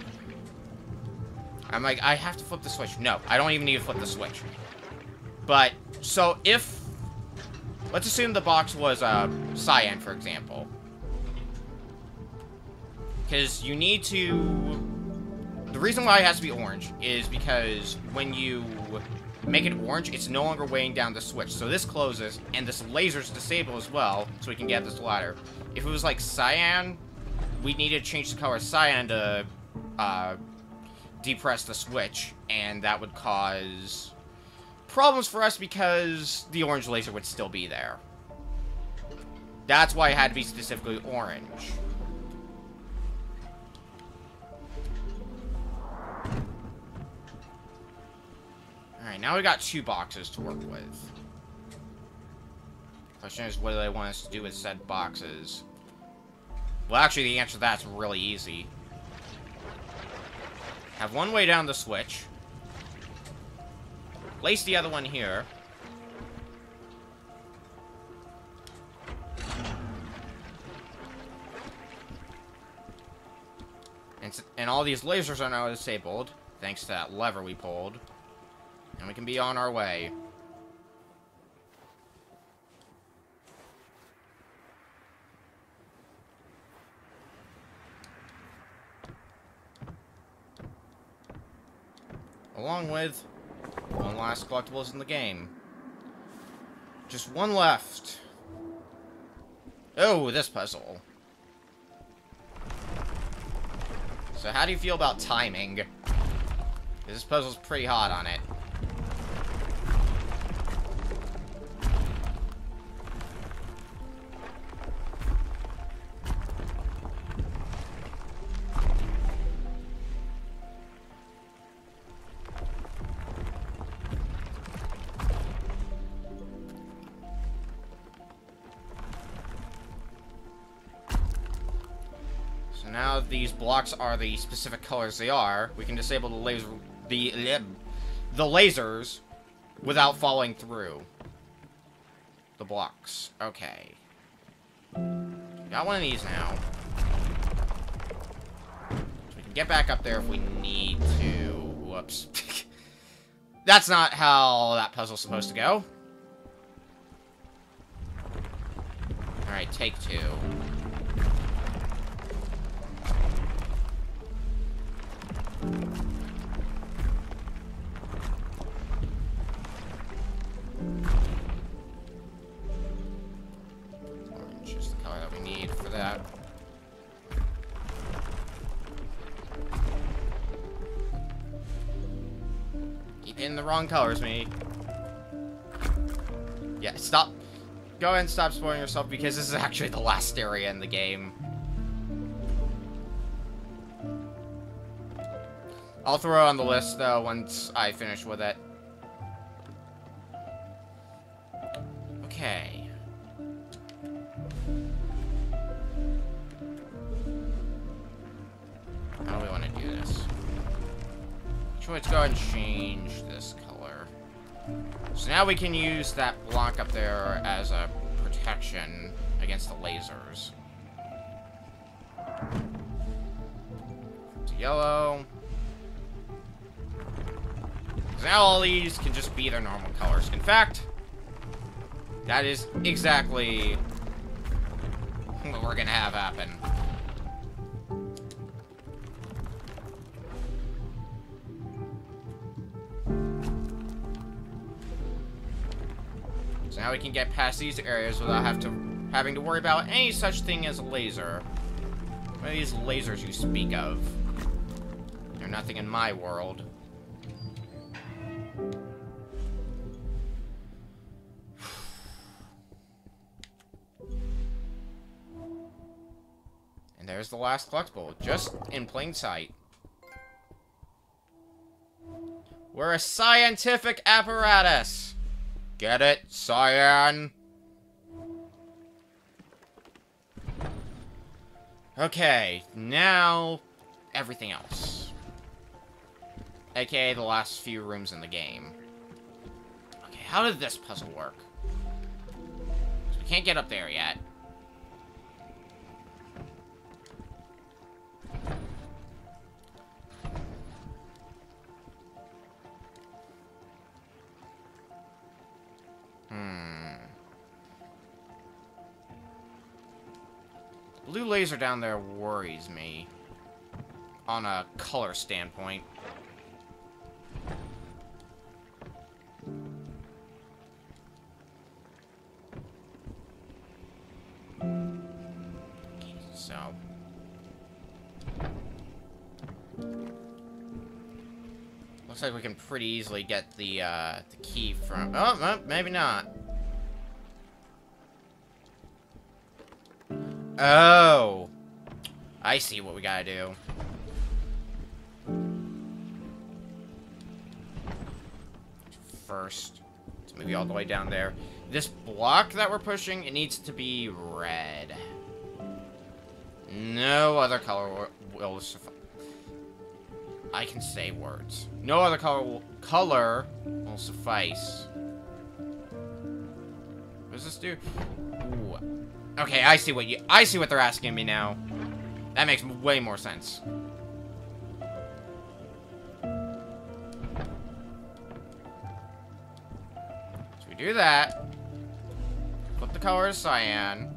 I'm like, I have to flip the switch. No, I don't even need to flip the switch. But so if, let's assume the box was cyan, for example. Because you need to... The reason why it has to be orange is because when you make it orange, it's no longer weighing down the switch. So this closes, and this laser's disabled as well, so we can get this ladder. If it was like cyan, we need to change the color cyan to depress the switch, and that would cause problems for us because the orange laser would still be there. That's why it had to be specifically orange. Alright, now we got 2 boxes to work with. Question is, what do they want us to do with said boxes? Well, actually, the answer to that's really easy. Have one way down the switch. Place the other one here. And all these lasers are now disabled, thanks to that lever we pulled. And we can be on our way. Along with one last collectibles in the game. Just one left. Oh, this puzzle. So how do you feel about timing? This puzzle's pretty hot on it. Now these blocks are the specific colors they are, we can disable the lasers without falling through the blocks. Okay. Got one of these now. So we can get back up there if we need to. Whoops. That's not how that puzzle's supposed to go. Alright, take 2. Orange is the color that we need for that. Keep hitting the wrong colors, me. Yeah, stop. Go ahead and stop spoiling yourself because this is actually the last area in the game. I'll throw it on the list, though, once I finish with it. Okay. How do we want to do this? Let's go ahead and change this color. So now we can use that block up there as a protection against the lasers. To yellow. Now all these can just be their normal colors. In fact, that is exactly what we're gonna have happen. So now we can get past these areas without having to worry about any such thing as a laser. What are these lasers you speak of? They're nothing in my world. And there's the last collectible, just in plain sight. We're a scientific apparatus. Get it? Cyan. Okay, now everything else. AKA the last few rooms in the game. Okay, how did this puzzle work? We can't get up there yet. Blue laser down there worries me on a color standpoint. so... Looks like we can pretty easily get the key from... Oh, well, maybe not. Oh! I see what we gotta do. First, let's move you all the way down there. This block that we're pushing, it needs to be red. No other color will suffice. I can say words. No other color will suffice. What does this do? Ooh. Okay, I see what they're asking me now. That makes way more sense. So we do that. Flip the color to cyan.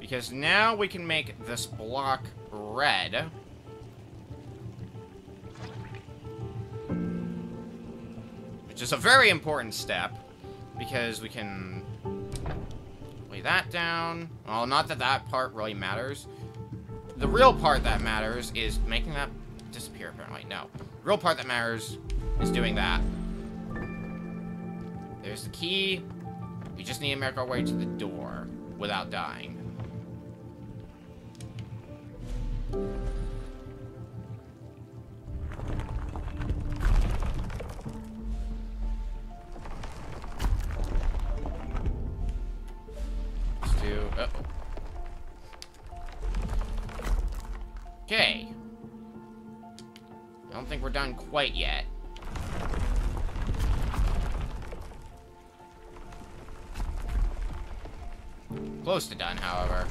Because now we can make this block red. Which is a very important step. Because we can lay that down. Well, not that that part really matters. The real part that matters is making that disappear, apparently. No. The real part that matters is doing that. There's the key. We just need to make our way to the door without dying. Let's do... Okay. I don't think we're done quite yet. Close to done, however.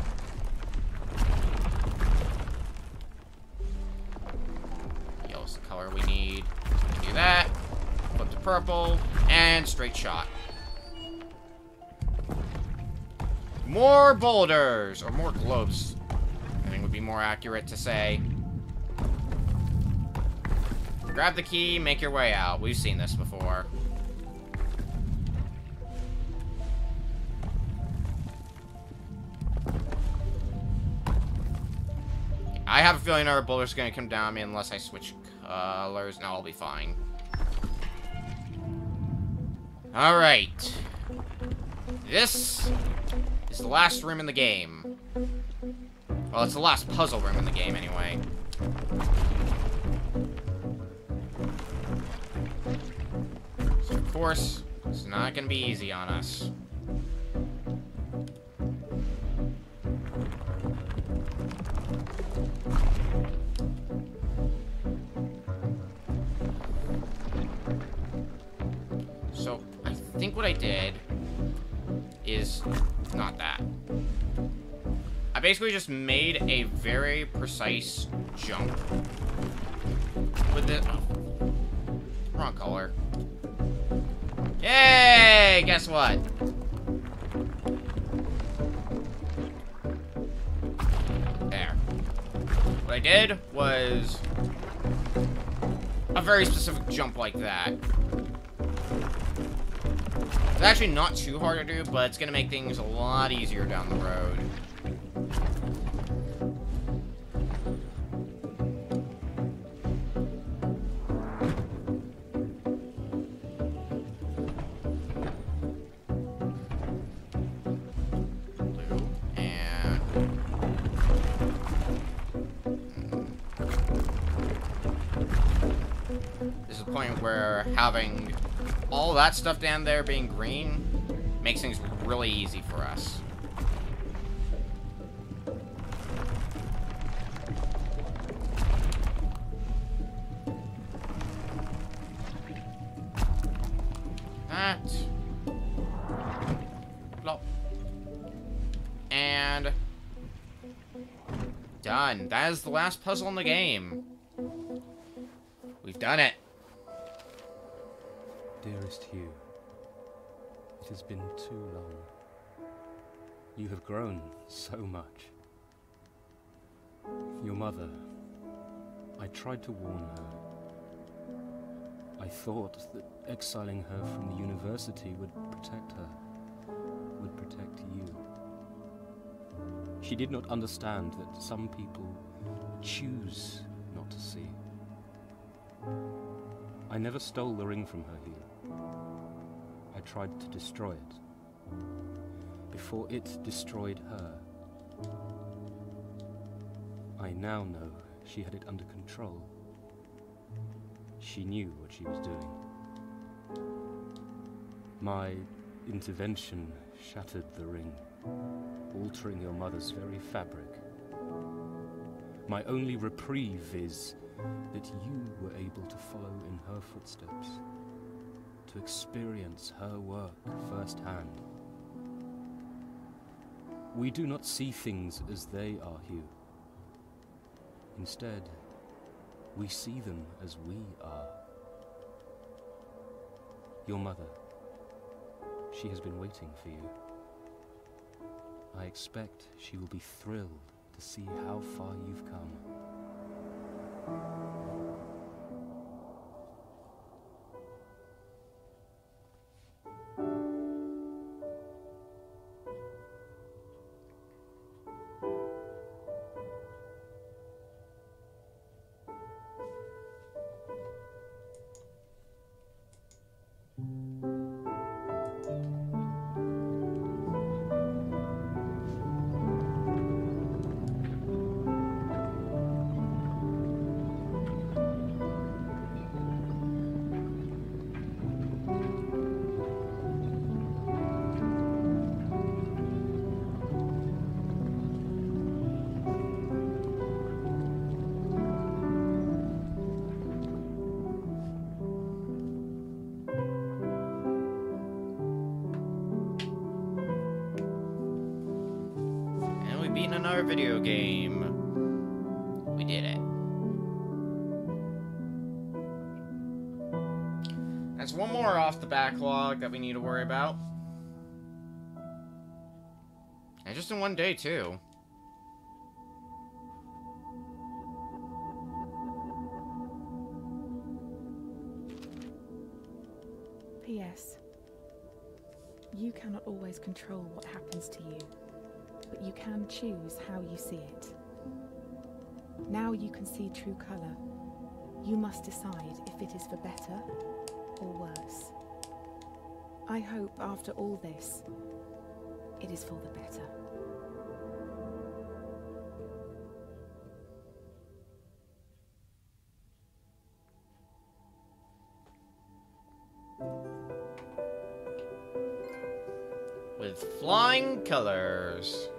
Yellow's the color we need. Do that. Flip to purple. And straight shot. More boulders! Or more globes. I think would be more accurate to say. Grab the key, make your way out. We've seen this before. I have a feeling our boulder's gonna come down on me unless I switch colors. No, I'll be fine. Alright. This is the last room in the game. Well, it's the last puzzle room in the game, anyway. So, of course, it's not gonna be easy on us. So, I think what I did is not that. I basically just made a very precise jump with the... Oh, wrong color. Yay! Guess what? There. What I did was a very specific jump like that. It's actually not too hard to do, but it's gonna make things a lot easier down the road. Where having all that stuff down there being green makes things really easy for us. That. Plop. And done. That is the last puzzle in the game. We've done it. Dearest Hugh, It has been too long. You have grown so much. Your mother, I tried to warn her. I thought that exiling her from the university would protect her, would protect you. She did not understand that some people choose not to see. I never stole the ring from her, Hugh. I tried to destroy it, before it destroyed her. I now know she had it under control. She knew what she was doing. My intervention shattered the ring, altering your mother's very fabric. My only reprieve is that you were able to follow in her footsteps, to experience her work firsthand. We do not see things as they are, Hugh. Instead, we see them as we are. Your mother, she has been waiting for you. I expect she will be thrilled to see how far you've come. Beaten another video game. We did it. That's one more off the backlog that we need to worry about. And just in one day, too. P.S. You cannot always control what happens to you, but you can choose how you see it. Now you can see true colour. You must decide if it is for better or worse. I hope after all this, it is for the better. With flying colors.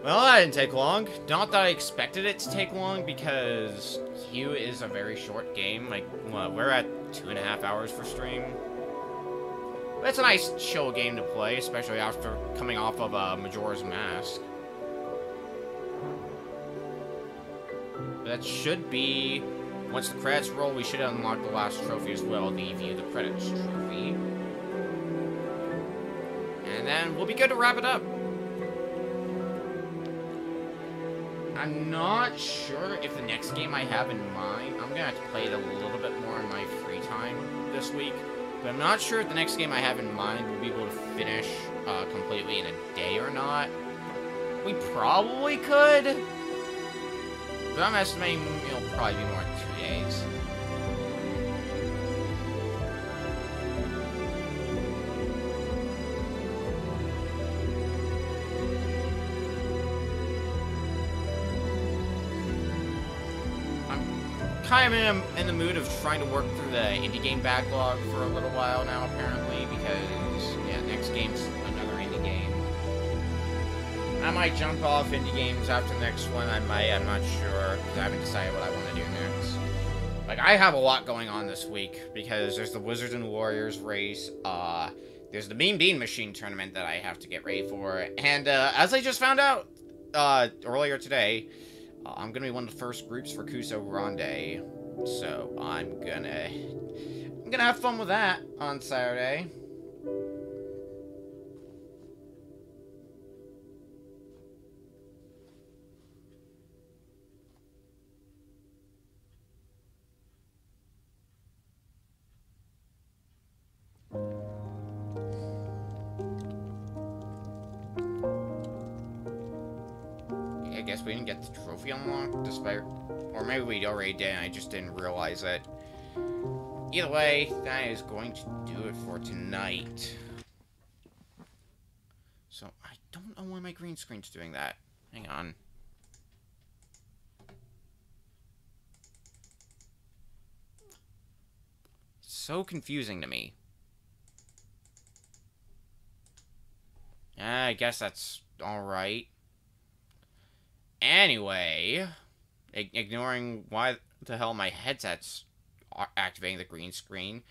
Well, that didn't take long. Not that I expected it to take long, because Hue is a very short game. Like, well, we're at 2.5 hours for stream. But it's a nice, chill game to play, especially after coming off of Majora's Mask. That should be... Once the credits roll, we should unlock the last trophy as well, the View the Credits trophy. And then we'll be good to wrap it up. I'm not sure if the next game I have in mind, I'm gonna have to play it a little bit more in my free time this week, but I'm not sure if the next game I have in mind will be able to finish completely in a day or not. We probably could, but I'm estimating it'll probably be more like 2 days. Kind of in the mood of trying to work through the indie game backlog for a little while now, apparently, because, yeah, next game's another indie game. I might jump off indie games after the next one, I'm not sure, because I haven't decided what I want to do next. Like, I have a lot going on this week, because there's the Wizards and Warriors race, there's the Mean Bean Machine tournament that I have to get ready for, and, as I just found out, earlier today, I'm gonna be one of the first groups for Kuso Grande, so I'm gonna have fun with that on Saturday. I guess we didn't get the trophy unlocked, despite... Or maybe we already did, and I just didn't realize it. Either way, that is going to do it for tonight. So, I don't know why my green screen's doing that. Hang on. It's so confusing to me. I guess that's alright. Anyway, ignoring why the hell my headset's activating the green screen.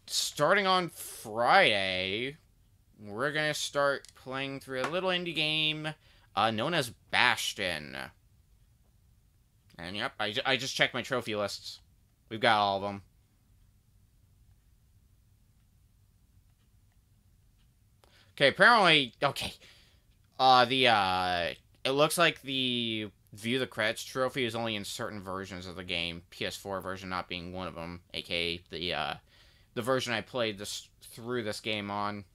Starting on Friday, we're gonna start playing through a little indie game, known as Bastion. And yep, I just checked my trophy lists. We've got all of them. Okay, apparently, okay. It looks like the View the Credits trophy is only in certain versions of the game, PS4 version not being one of them, aka the version I played through this game on.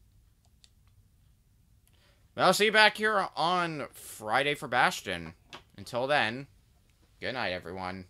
Well, I'll see you back here on Friday for Bastion. Until then, good night, everyone.